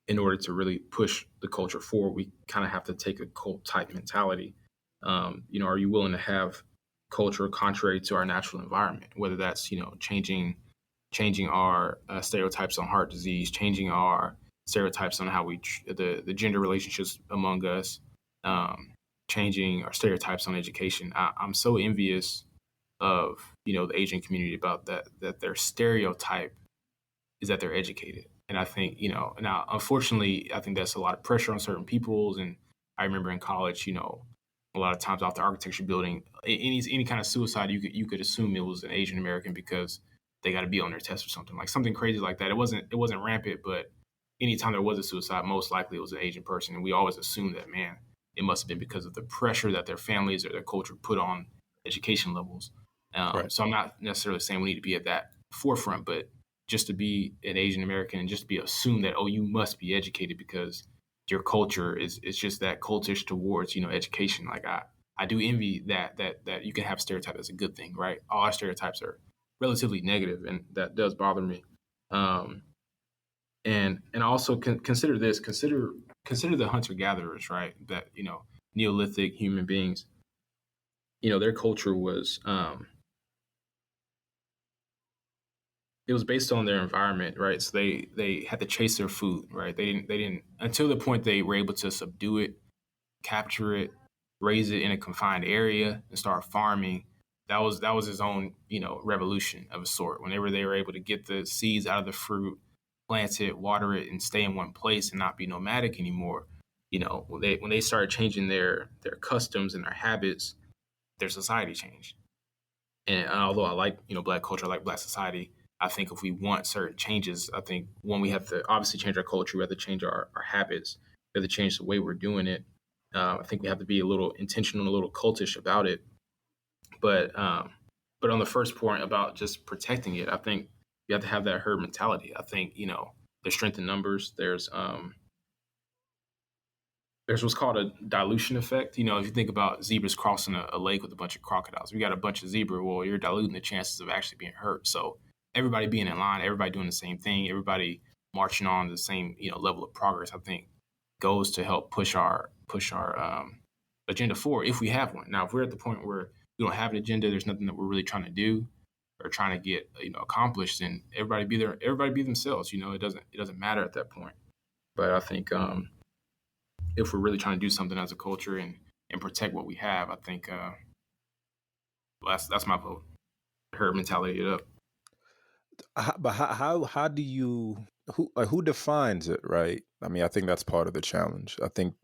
in order to really push the culture forward, we kind of have to take a cult type mentality. Are you willing to have culture contrary to our natural environment? Whether that's changing our stereotypes on heart disease, changing our stereotypes on how the gender relationships among us, changing our stereotypes on education. I'm so envious of the Asian community about that their stereotype is that they're educated. And I think, now unfortunately, I think that's a lot of pressure on certain peoples. And I remember in college, a lot of times off the architecture building, any kind of suicide, you could assume it was an Asian American because they got to be on their test or something, like something crazy like that. It wasn't rampant, but anytime there was a suicide, most likely it was an Asian person. And we always assumed that, man, it must have been because of the pressure that their families or their culture put on education levels. Right. So I'm not necessarily saying we need to be at that forefront, but just to be an Asian American and just to be assumed that, oh, you must be educated because your culture is just that cultish towards education. Like I do envy that you can have stereotype as a good thing, right? All our stereotypes are relatively negative, and that does bother me. Um, and also consider this, consider the hunter gatherers, right? That Neolithic human beings, their culture was it was based on their environment, right? So they had to chase their food, right? They didn't until the point they were able to subdue it, capture it, raise it in a confined area, and start farming. That was his own revolution of a sort. Whenever they were able to get the seeds out of the fruit, plant it, water it, and stay in one place and not be nomadic anymore. When they started changing their customs and their habits, their society changed. And although I like Black culture, I like Black society, I think if we want certain changes, I think one, we have to obviously change our culture. We have to change our habits. We have to change the way we're doing it. I think we have to be a little intentional, a little cultish about it. But on the first point about just protecting it, I think you have to have that herd mentality. I think there's strength in numbers. There's what's called a dilution effect. If you think about zebras crossing a lake with a bunch of crocodiles, we got a bunch of zebra. Well, you're diluting the chances of actually being hurt. So everybody being in line, everybody doing the same thing, everybody marching on the same level of progress, I think goes to help push our agenda forward if we have one. Now, if we're at the point where we don't have an agenda, there's nothing that we're really trying to do or trying to get accomplished, then everybody be themselves. It doesn't matter at that point. But I think if we're really trying to do something as a culture and protect what we have, I think that's my vote. Herd mentality it up. But how do you who defines it, right? I mean, I think that's part of the challenge. I think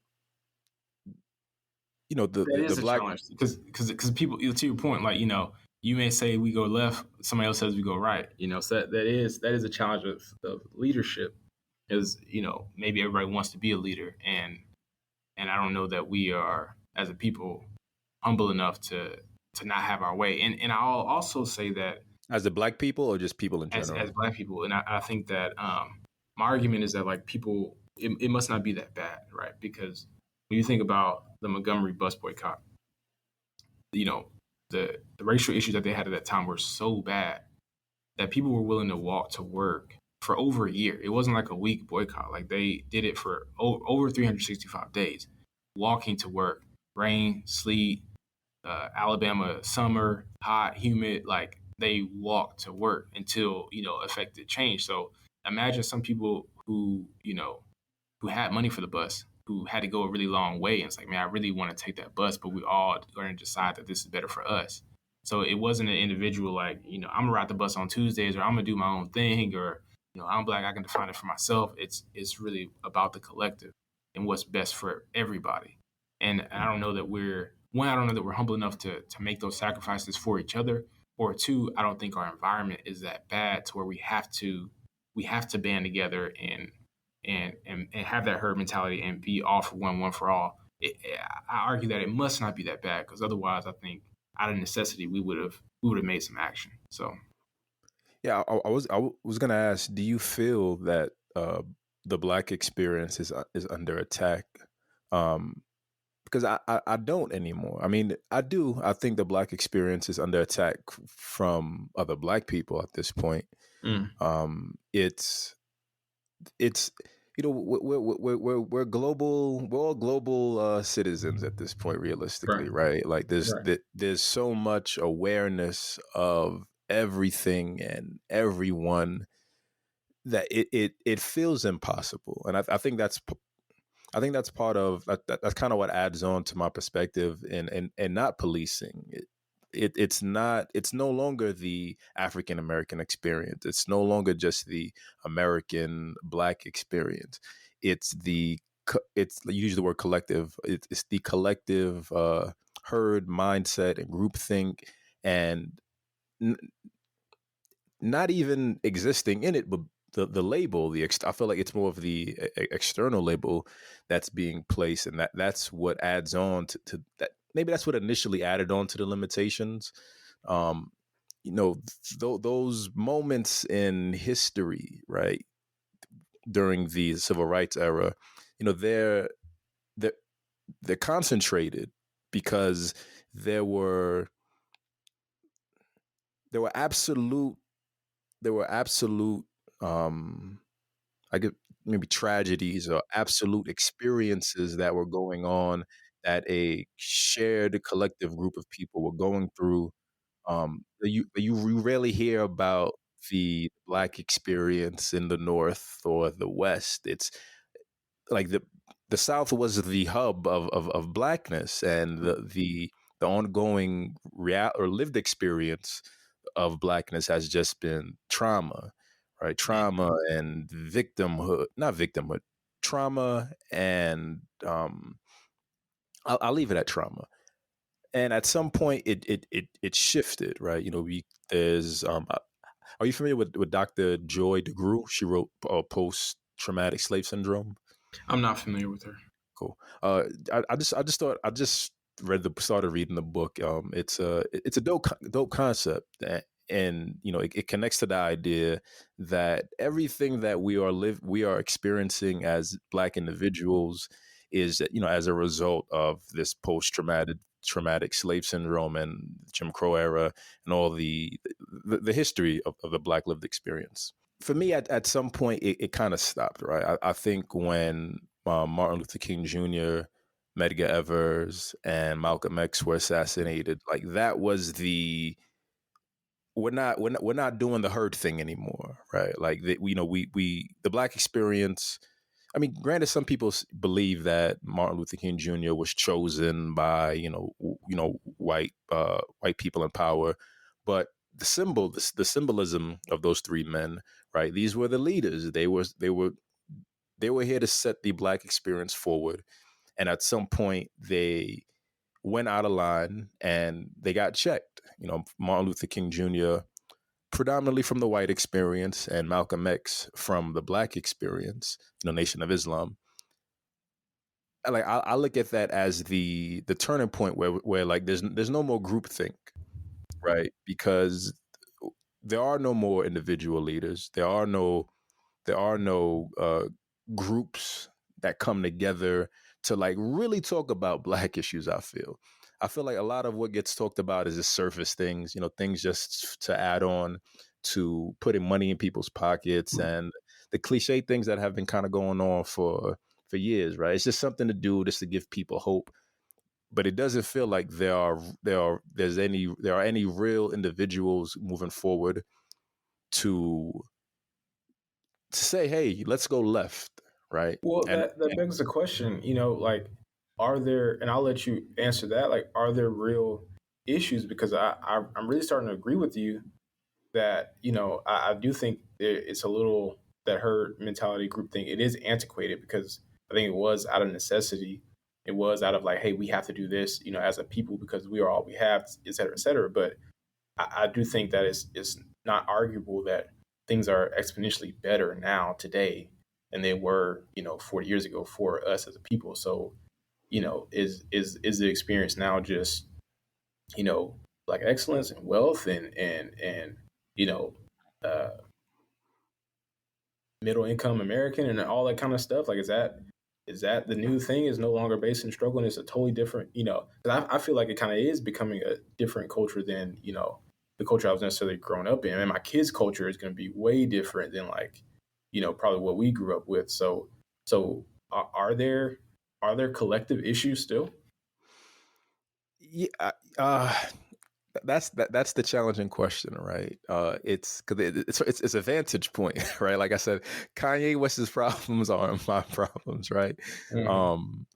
That the is a Black. challenge because people, to your point, like you may say we go left, somebody else says we go right. So that is a challenge of leadership. Is maybe everybody wants to be a leader, and I don't know that we are as a people humble enough to not have our way. And I'll also say that As the Black people or just people in general? as Black people, and I think that my argument is that like people, it must not be that bad, right? Because when you think about the Montgomery bus boycott, the racial issues that they had at that time were so bad that people were willing to walk to work for over a year. It wasn't like a week boycott. Like they did it for over 365 days, walking to work, rain, sleet, Alabama summer, hot, humid. Like they walked to work until affected change. So imagine some people who had money for the bus, who had to go a really long way, and it's like, man, I really want to take that bus, but we all are going to decide that this is better for us. So it wasn't an individual like, I'm gonna ride the bus on Tuesdays, or I'm gonna do my own thing, or I'm Black, I can define it for myself. It's really about the collective and what's best for everybody. And I don't know that I don't know that we're humble enough to make those sacrifices for each other. Or two, I don't think our environment is that bad to where we have to band together and have that herd mentality and be all for one for all. I argue that it must not be that bad, because otherwise, I think out of necessity, we would have made some action. So Yeah, I was gonna ask, do you feel that the Black experience is under attack? Um, because I don't anymore. I mean, I do. I think the Black experience is under attack from other Black people at this point. mm, It's we're global. We're all global citizens at this point, right, realistically, right? Like right, there's so much awareness of everything and everyone that it feels impossible, and I think that's part of that's kind of what adds on to my perspective in not policing. It's no longer the African American experience. It's no longer just the American Black experience. It's you use the word collective. It's the collective herd mindset and groupthink, and n- not even existing in it, but the label, I feel like it's more of the external label that's being placed, and that's what adds on to that. Maybe that's what initially added on to the limitations. Um, those moments in history, right, during the civil rights era, you know, they're they're concentrated because there were there were absolute there were absolute um I get maybe tragedies or absolute experiences that were going on that a shared collective group of people were going through. You rarely hear about the Black experience in the North or the West. It's like the South was the hub of Blackness, and the ongoing real or lived experience of Blackness has just been trauma, right? Trauma and victimhood, not victimhood, trauma, and I'll leave it at trauma. And at some point, it shifted, right? There's are you familiar with Dr. Joy DeGruy? She wrote Post Traumatic Slave Syndrome. I'm not familiar with her. Cool. I just thought I just started reading the book. It's a dope concept, and it connects to the idea that everything that we are experiencing as Black individuals is, as a result of this traumatic slave syndrome and Jim Crow era and all the history of the Black lived experience. For me, at some point, it kind of stopped, right? I think when Martin Luther King Jr., Medgar Evers, and Malcolm X were assassinated, like that was we're not doing the herd thing anymore, right? Like the Black experience. I mean, granted, some people believe that Martin Luther King Jr. was chosen by white people in power, but the symbolism of those three men, right? These were the leaders. They were here to set the Black experience forward, and at some point they went out of line and they got checked. Martin Luther King Jr. predominantly from the white experience, and Malcolm X from the Black experience, Nation of Islam. I look at that as the turning point where like there's no more groupthink, right? Because there are no more individual leaders. There are no groups that come together to like really talk about Black issues. I feel like a lot of what gets talked about is just surface things, things just to add on to putting money in people's pockets and the cliche things that have been kind of going on for years, right? It's just something to do just to give people hope, but it doesn't feel like there are any real individuals moving forward to say, hey, let's go left, right? Well, And that begs the question, like, are there, and I'll let you answer that, like, are there real issues? Because I'm really starting to agree with you that, I do think it's a little, that herd mentality group thing, it is antiquated because I think it was out of necessity. It was out of like, hey, we have to do this, as a people because we are all we have, et cetera, et cetera. But I do think that it's not arguable that things are exponentially better now today than they were, 40 years ago for us as a people. So, is the experience now just, Black excellence and wealth and you know, uh, middle income American and all that kind of stuff? Like, is that the new thing? Is no longer based in struggle and it's a totally different, you know? Because I feel like it kind of is becoming a different culture than the culture I was necessarily growing up in. And my kids' culture is going to be way different than like probably what we grew up with. So are there collective issues still? Yeah, that's the challenging question, right? It's because it's a vantage point, right? Like I said, Kanye West's problems aren't my problems, right? Because Um,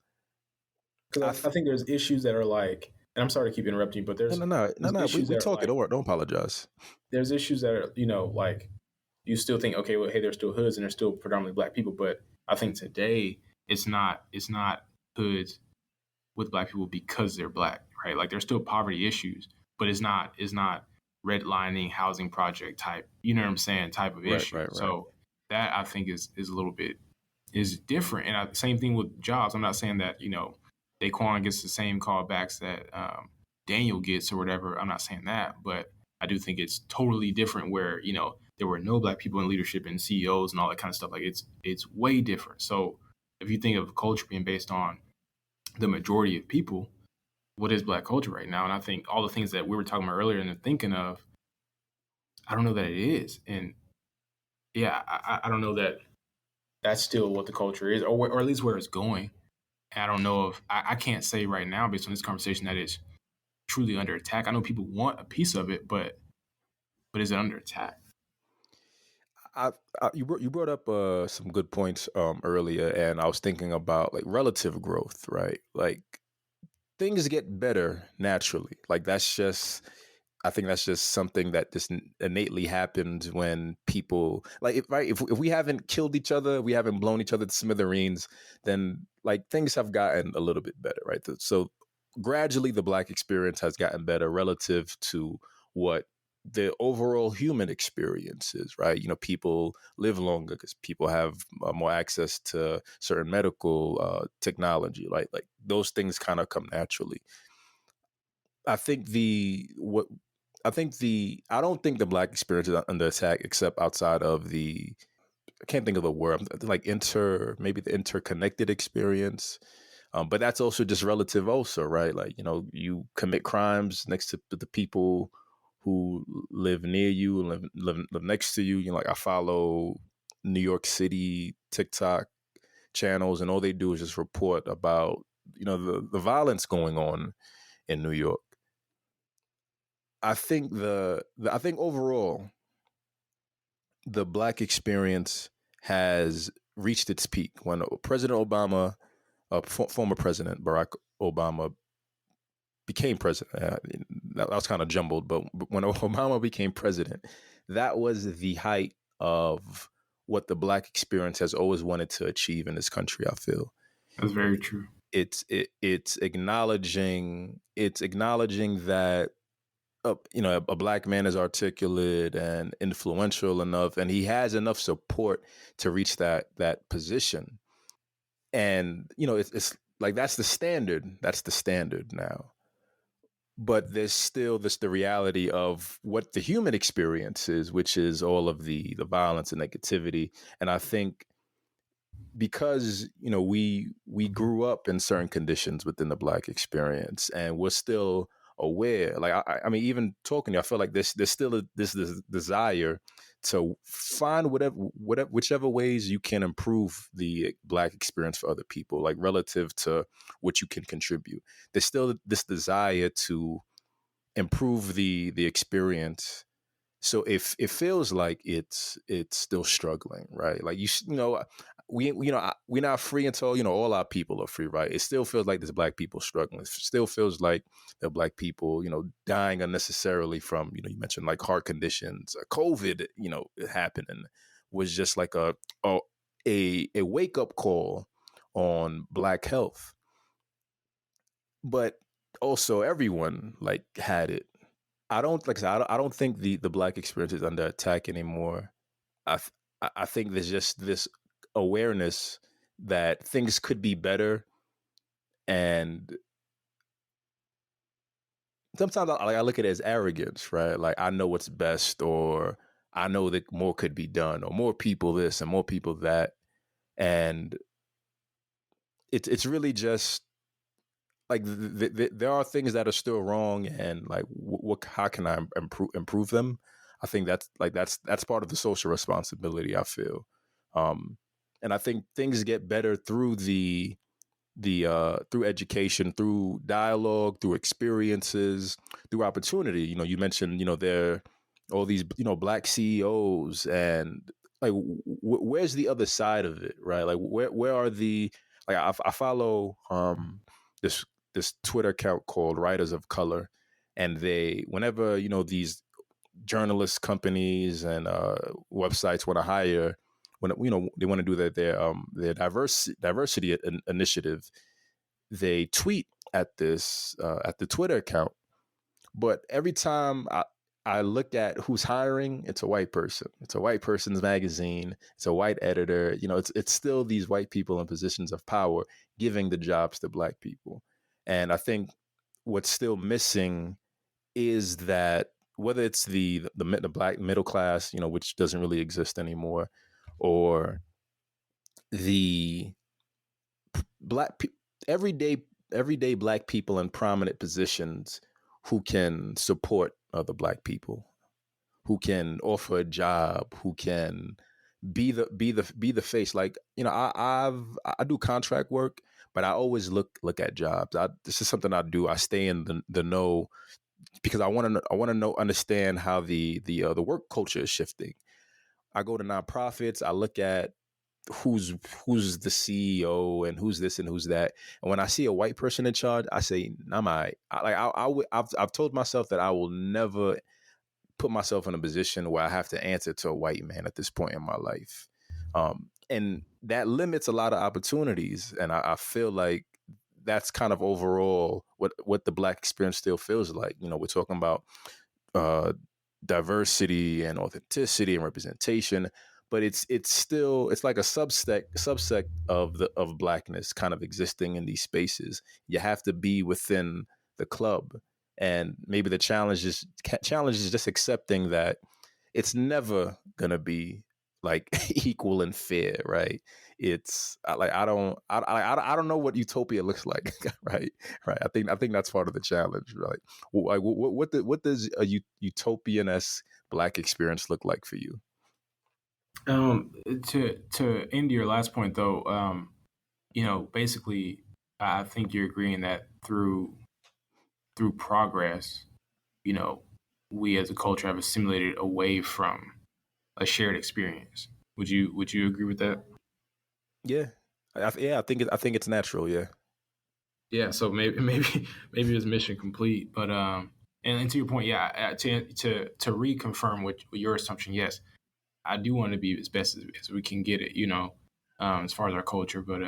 I I think there's issues that are like, and I'm sorry to keep interrupting you, but no, no, no, no, there's no. issues We that are talking. like Don't apologize. there's issues that are like you still think, okay, well, hey, there's still hoods and there's still predominantly black people, but I think today it's not hoods with black people because they're black, right? Like there's still poverty issues, but it's not redlining housing project type, you know what I'm saying, type of Right, issue. right, right. So that I think is a little bit is different. And same thing with jobs. I'm not saying that Daquan gets the same callbacks that Daniel gets or whatever. I'm not saying that, but I do think it's totally different. Where there were no black people in leadership and CEOs and all that kind of stuff. Like it's way different. So if you think of culture being based on the majority of people, what is black culture right now? And I think all the things that we were talking about earlier and thinking of, I don't know that it is. And yeah, I don't know that that's still what the culture is, or at least where it's going. And I don't know if I can't say right now based on this conversation that it's truly under attack. I know people want a piece of it, but is it under attack? I, you brought up some good points earlier, and I was thinking about like relative growth, right? Like things get better naturally. Like I think that's just something that just innately happens when people like if we haven't killed each other, we haven't blown each other to smithereens, then like things have gotten a little bit better, right? So gradually the black experience has gotten better relative to what the overall human experience is, right? People live longer because people have more access to certain medical technology, right? Like those things kind of come naturally. I think the what I don't think the black experience is under attack except outside of I can't think of the word, like maybe the interconnected experience. But that's also just relative also, right? Like, you commit crimes next to the people who live near you and live next to you. Like I follow New York City TikTok channels and all they do is just report about, the violence going on in New York. I think I think overall the black experience has reached its peak when President Obama, former President Barack Obama, became president. That was kind of jumbled, but when Obama became president, that was the height of what the black experience has always wanted to achieve in this country. I feel That's very true. it's acknowledging that a black man is articulate and influential enough, and he has enough support to reach that position. And it's like that's the standard. That's the standard now. But there's still the reality of what the human experience is, which is all of the violence and negativity. And I think because we grew up in certain conditions within the black experience and we're still aware, like I mean, even talking to you, I feel like there's still this desire to find whichever ways you can improve the black experience for other people, like relative to what you can contribute. There's still this desire to improve the experience. So if it feels like it's still struggling, right? Like we're not free until all our people are free, right? It still feels like there's black people struggling. It still feels like there are black people dying unnecessarily from you mentioned like heart conditions, COVID. It happened and was just like a wake up call on black health, but also everyone like had it. I don't like I said, I don't think the black experience is under attack anymore. I I think there's just this awareness that things could be better, and sometimes I look at it as arrogance, right? Like I know what's best, or I know that more could be done, or more people this and more people that, and it's really just like there are things that are still wrong, and like what how can I improve them? I think that's part of the social responsibility, I feel, um, and I think things get better through the through education, through dialogue, through experiences, through opportunity. You know, you mentioned, you know, there all these, you know, black CEOs, and like where's the other side of it, right? Like where are the, like I follow this this Twitter account called Writers of Color, and they, whenever, you know, these journalist companies and websites want to hire, when, you know, they want to do their diversity initiative, they tweet at this at the Twitter account. But every time I look at who's hiring, it's a white person. It's a white person's magazine. It's a white editor. You know, it's still these white people in positions of power giving the jobs to black people. And I think what's still missing is that, whether it's the black middle class, you know, which doesn't really exist anymore, or the black everyday everyday black people in prominent positions who can support other black people, who can offer a job, who can be the face. Like, you know, I do contract work, but I always look at jobs. This is something I do. I stay in the know, because I want to understand how the work culture is shifting. I go to nonprofits. I look at who's the CEO and who's this and who's that. And when I see a white person in charge, I say, "I'm all right." I've told myself that I will never put myself in a position where I have to answer to a white man at this point in my life, and that limits a lot of opportunities. And I feel like that's kind of overall what the black experience still feels like. You know, we're talking about uh, diversity and authenticity and representation, but it's still, it's like a subsect of blackness kind of existing in these spaces. You have to be within the club, and maybe the challenge is just accepting that it's never gonna be like equal and fair, right? It's like I don't know what utopia looks like, right? Right. I think that's part of the challenge, right? Like what does a utopian-esque black experience look like for you? To end your last point though, you know, basically, I think you're agreeing that through progress, you know, we as a culture have assimilated away from a shared experience. Would you agree with that? Yeah, I think it's natural. Yeah, Yeah. So maybe maybe it's mission complete, but and to your point, yeah, to reconfirm what your assumption, yes, I do want to be as best as we can get it, you know, as far as our culture. But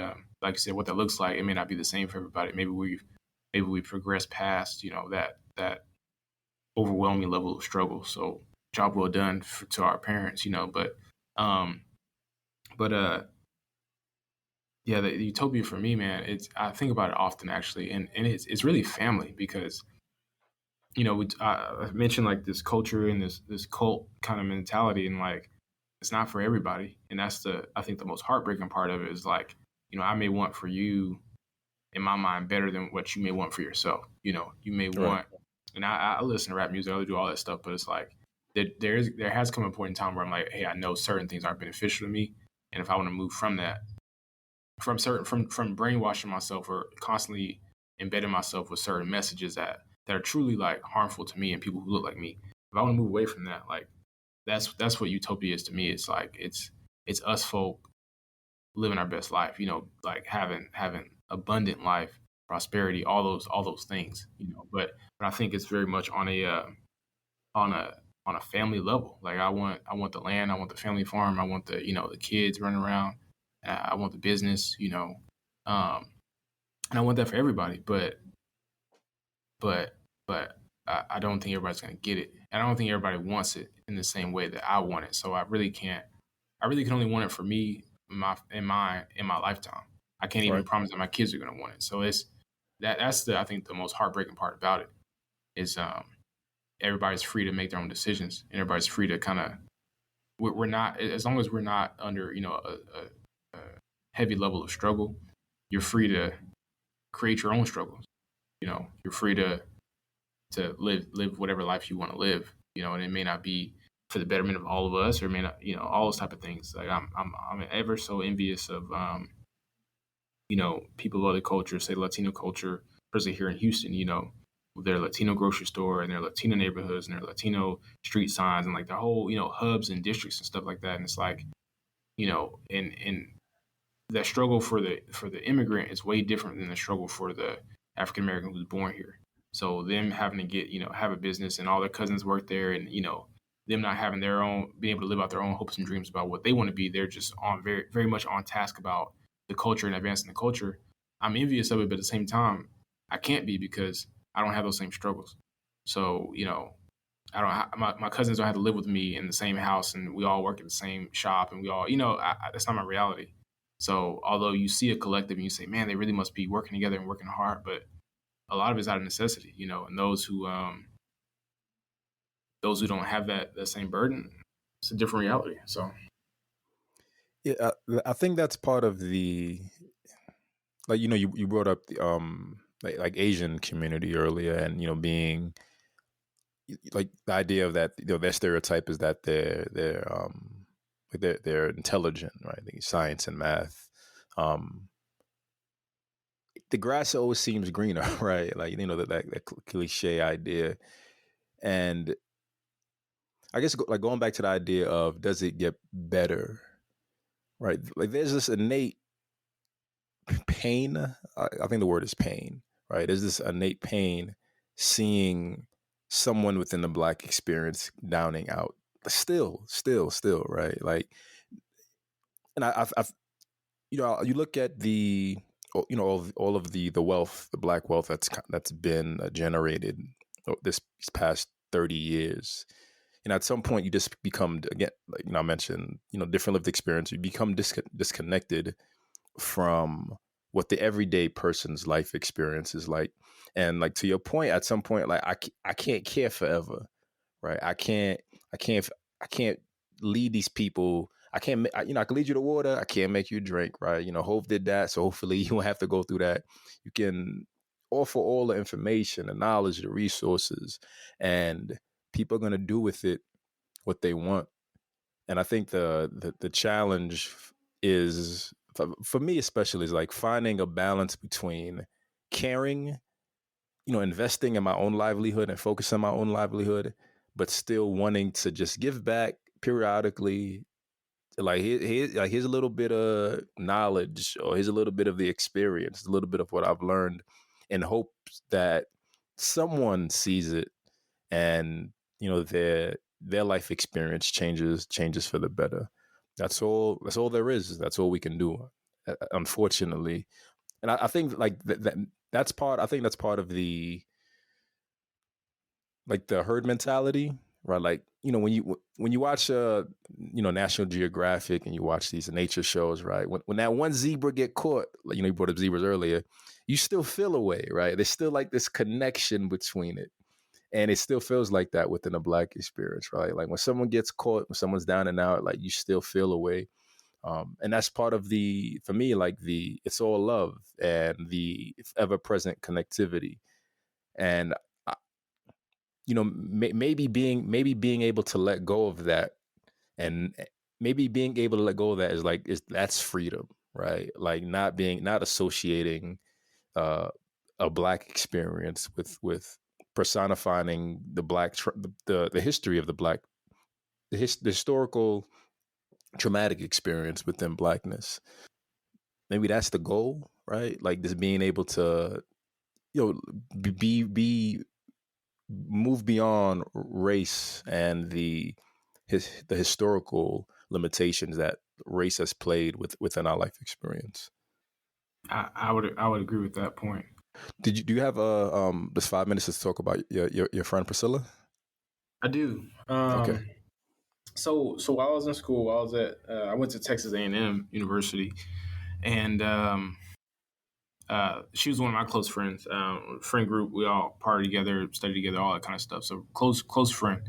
like I said, what that looks like, it may not be the same for everybody. Maybe we progress past, you know, that overwhelming level of struggle. So job well done to our parents, you know. Um, but yeah, the utopia for me, man, it's I think about it often actually, and it's really family because you know I mentioned like this culture and this cult kind of mentality, and like it's not for everybody, and that's the I think the most heartbreaking part of it is like you know I may want for you in my mind better than what you may want for yourself. You know, you may right, want, and I listen to rap music, I do all that stuff, but it's like there has come a point in time where I'm like, hey, I know certain things aren't beneficial to me, and if I want to move from that, from brainwashing myself or constantly embedding myself with certain messages that are truly like harmful to me and people who look like me, if I want to move away from that, like that's what utopia is to me. It's like it's us folk living our best life, you know, like having abundant life, prosperity, all those things, you know. But I think it's very much on a on a family level. Like I want the land, I want the family farm, I want the you know the kids running around, I want the business, you know, um, and I want that for everybody. But but I don't think everybody's gonna get it, and I don't think everybody wants it in the same way that I want it. So I really can't. I really can only want it for me in my lifetime. I can't even right. promise that my kids are gonna want it. So it's that's the I think the most heartbreaking part about it is everybody's free to make their own decisions, and everybody's free to kind of, we're not, as long as we're not under, a heavy level of struggle, you're free to create your own struggles. You're free to live whatever life you want to live. And it may not be for the betterment of all of us, or it may not, all those type of things. Like I'm ever so envious of people of other cultures, say Latino culture, especially here in Houston. With their Latino grocery store and their Latino neighborhoods and their Latino street signs and like their whole hubs and districts and stuff like that. And it's like, and that struggle for the immigrant is way different than the struggle for the African American who's born here. So them having to get, have a business and all their cousins work there, and them not having their own, being able to live out their own hopes and dreams about what they want to be. They're just on very, very much on task about the culture and advancing the culture. I'm envious of it, but at the same time, I can't be, because I don't have those same struggles. So, I don't. My cousins don't have to live with me in the same house, and we all work at the same shop, and we all, that's not my reality. So, although you see a collective and you say, man, they really must be working together and working hard, but a lot of it's out of necessity, and those who don't have that same burden, it's a different reality. So, yeah, I think that's part of the, like, you brought up the like Asian community earlier, and being like the idea of that, their stereotype is that they're intelligent, right? Science and math. The grass always seems greener, right? Like, that cliche idea. And I guess, like, going back to the idea of, does it get better, right? Like, there's this innate pain. I think the word is pain, right? There's this innate pain seeing someone within the Black experience downing out. Still, right? Like, and I've you look at the, all of the wealth, the Black wealth that's been generated this past 30 years. At some point you just become, again, like, I mentioned, different lived experience. You become disconnected from what the everyday person's life experience is like. And, like, to your point, at some point, like, I can't care forever, right? I can't lead these people. I can't, I can lead you to water. I can't make you drink, right? Hove did that. So hopefully you won't have to go through that. You can offer all the information, the knowledge, the resources, and people are going to do with it what they want. And I think the challenge is, for me especially, is like finding a balance between caring, investing in my own livelihood and focusing on my own livelihood, but still wanting to just give back periodically. Like, here's a little bit of knowledge, or here's a little bit of the experience, a little bit of what I've learned, in hopes that someone sees it, and their life experience changes for the better. That's all there is. That's all we can do, unfortunately. And I think, like, that's part. I think that's part of the, like, the herd mentality, right? Like, when you watch National Geographic, and you watch these nature shows, right? When that one zebra get caught, like, you brought up zebras earlier, you still feel a way, right? There's still, like, this connection between it. And it still feels like that within a Black experience, right? Like, when someone gets caught, when someone's down and out, like, you still feel a way. And that's part of for me, like, it's all love and the ever-present connectivity. And, maybe being able to let go of that, and maybe being able to let go of that that's freedom, right? Like, not associating a Black experience with personifying the Black, the history of the Black, the historical traumatic experience within Blackness. Maybe that's the goal, right? Like, just being able to, be move beyond race and the historical limitations that race has played within our life experience. I would agree with that point. Do you have just 5 minutes to talk about your friend Priscilla? I do. Okay. So while I was in school, I went to Texas A&M University, and she was one of my close friends. Friend group, we all party together, study together, all that kind of stuff. So close friend.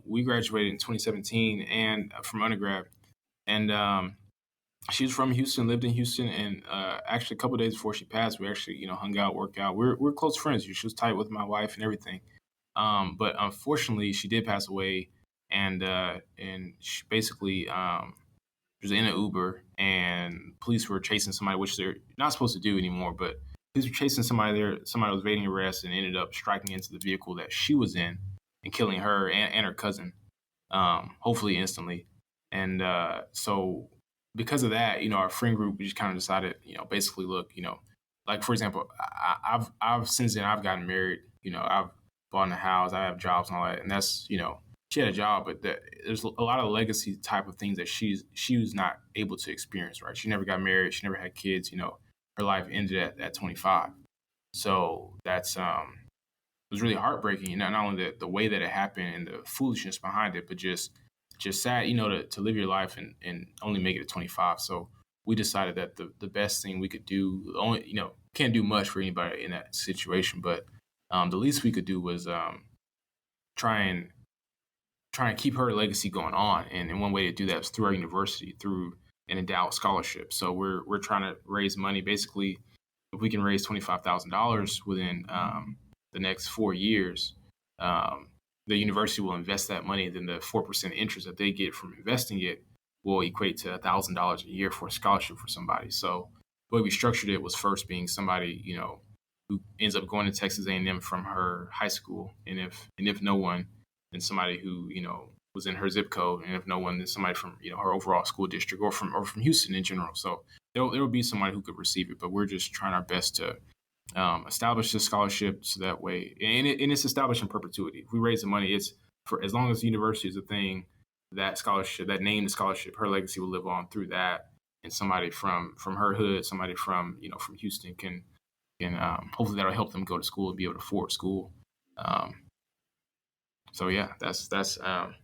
We graduated in 2017 and from undergrad, and she's from Houston, lived in Houston, and actually a couple of days before she passed, we actually hung out, worked out. We're close friends. She was tight with my wife and everything. But unfortunately, she did pass away, and she basically was in an Uber, and police were chasing somebody, which they're not supposed to do anymore. But police were chasing somebody there. Somebody was evading arrest and ended up striking into the vehicle that she was in and killing her and her cousin, hopefully instantly. And so because of that, our friend group, we just kind of decided, basically, look, like for example, I've since then I've gotten married, I've bought a house, I have jobs and all that, and that's, she had a job, but there's a lot of legacy type of things that she was not able to experience, right? She never got married, she never had kids, her life ended at 25. So that's it was really heartbreaking, not only the way that it happened and the foolishness behind it, but just sad, to live your life and only make it at 25. So we decided that the best thing we could do, only, can't do much for anybody in that situation, but the least we could do was try and keep her legacy going on. And one way to do that is through our university, through an endowed scholarship. So we're trying to raise money. Basically, if we can raise $25,000 within the next 4 years, the university will invest that money. Then the 4% interest that they get from investing it will equate to $1,000 a year for a scholarship for somebody. So the way we structured it was first being somebody, who ends up going to Texas A&M from her high school, and if no one, then somebody who was in her zip code, and if no one, then somebody from her overall school district, or from Houston in general. So there will be somebody who could receive it, but we're just trying our best to establish this scholarship so that way, and it's established in perpetuity. If we raise the money, it's for as long as the university is a thing. That scholarship, that name, the scholarship, her legacy will live on through that, and somebody from her hood, somebody from from Houston can hopefully that'll help them go to school and be able to afford school. So yeah, that's that.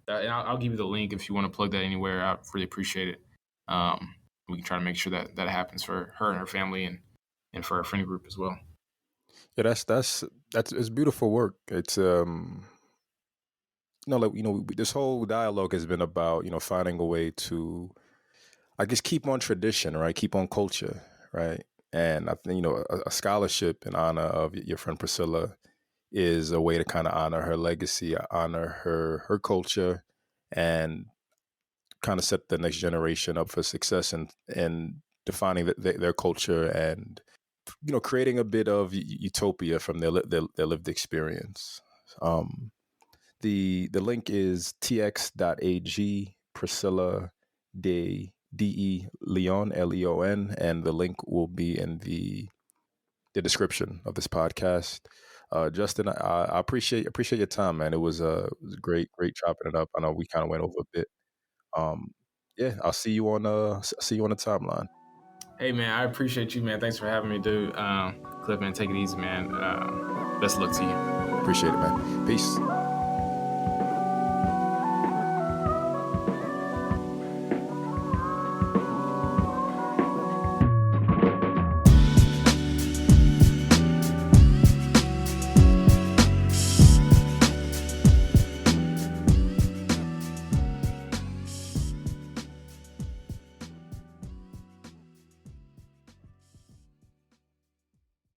And I'll give you the link if you want to plug that anywhere. I really appreciate it. We can try to make sure that happens for her and her family, and for our friend group as well. Yeah, that's it's beautiful work. It's this whole dialogue has been about finding a way to, I guess, keep on tradition, right? Keep on culture, right? And I think a scholarship in honor of your friend Priscilla is a way to kind of honor her legacy, honor her culture, and kind of set the next generation up for success and defining their culture, and creating a bit of utopia from their lived experience. The link is tx.ag Priscilla de Leon Leon, and the link will be in the description of this podcast. Justin, I appreciate your time, man. It was great chopping it up. I know we kind of went over a bit. Yeah, I'll see you on the timeline. Hey man, I appreciate you, man. Thanks for having me, dude. Clip, man, take it easy, man. Best of luck to you. Appreciate it, man. Peace.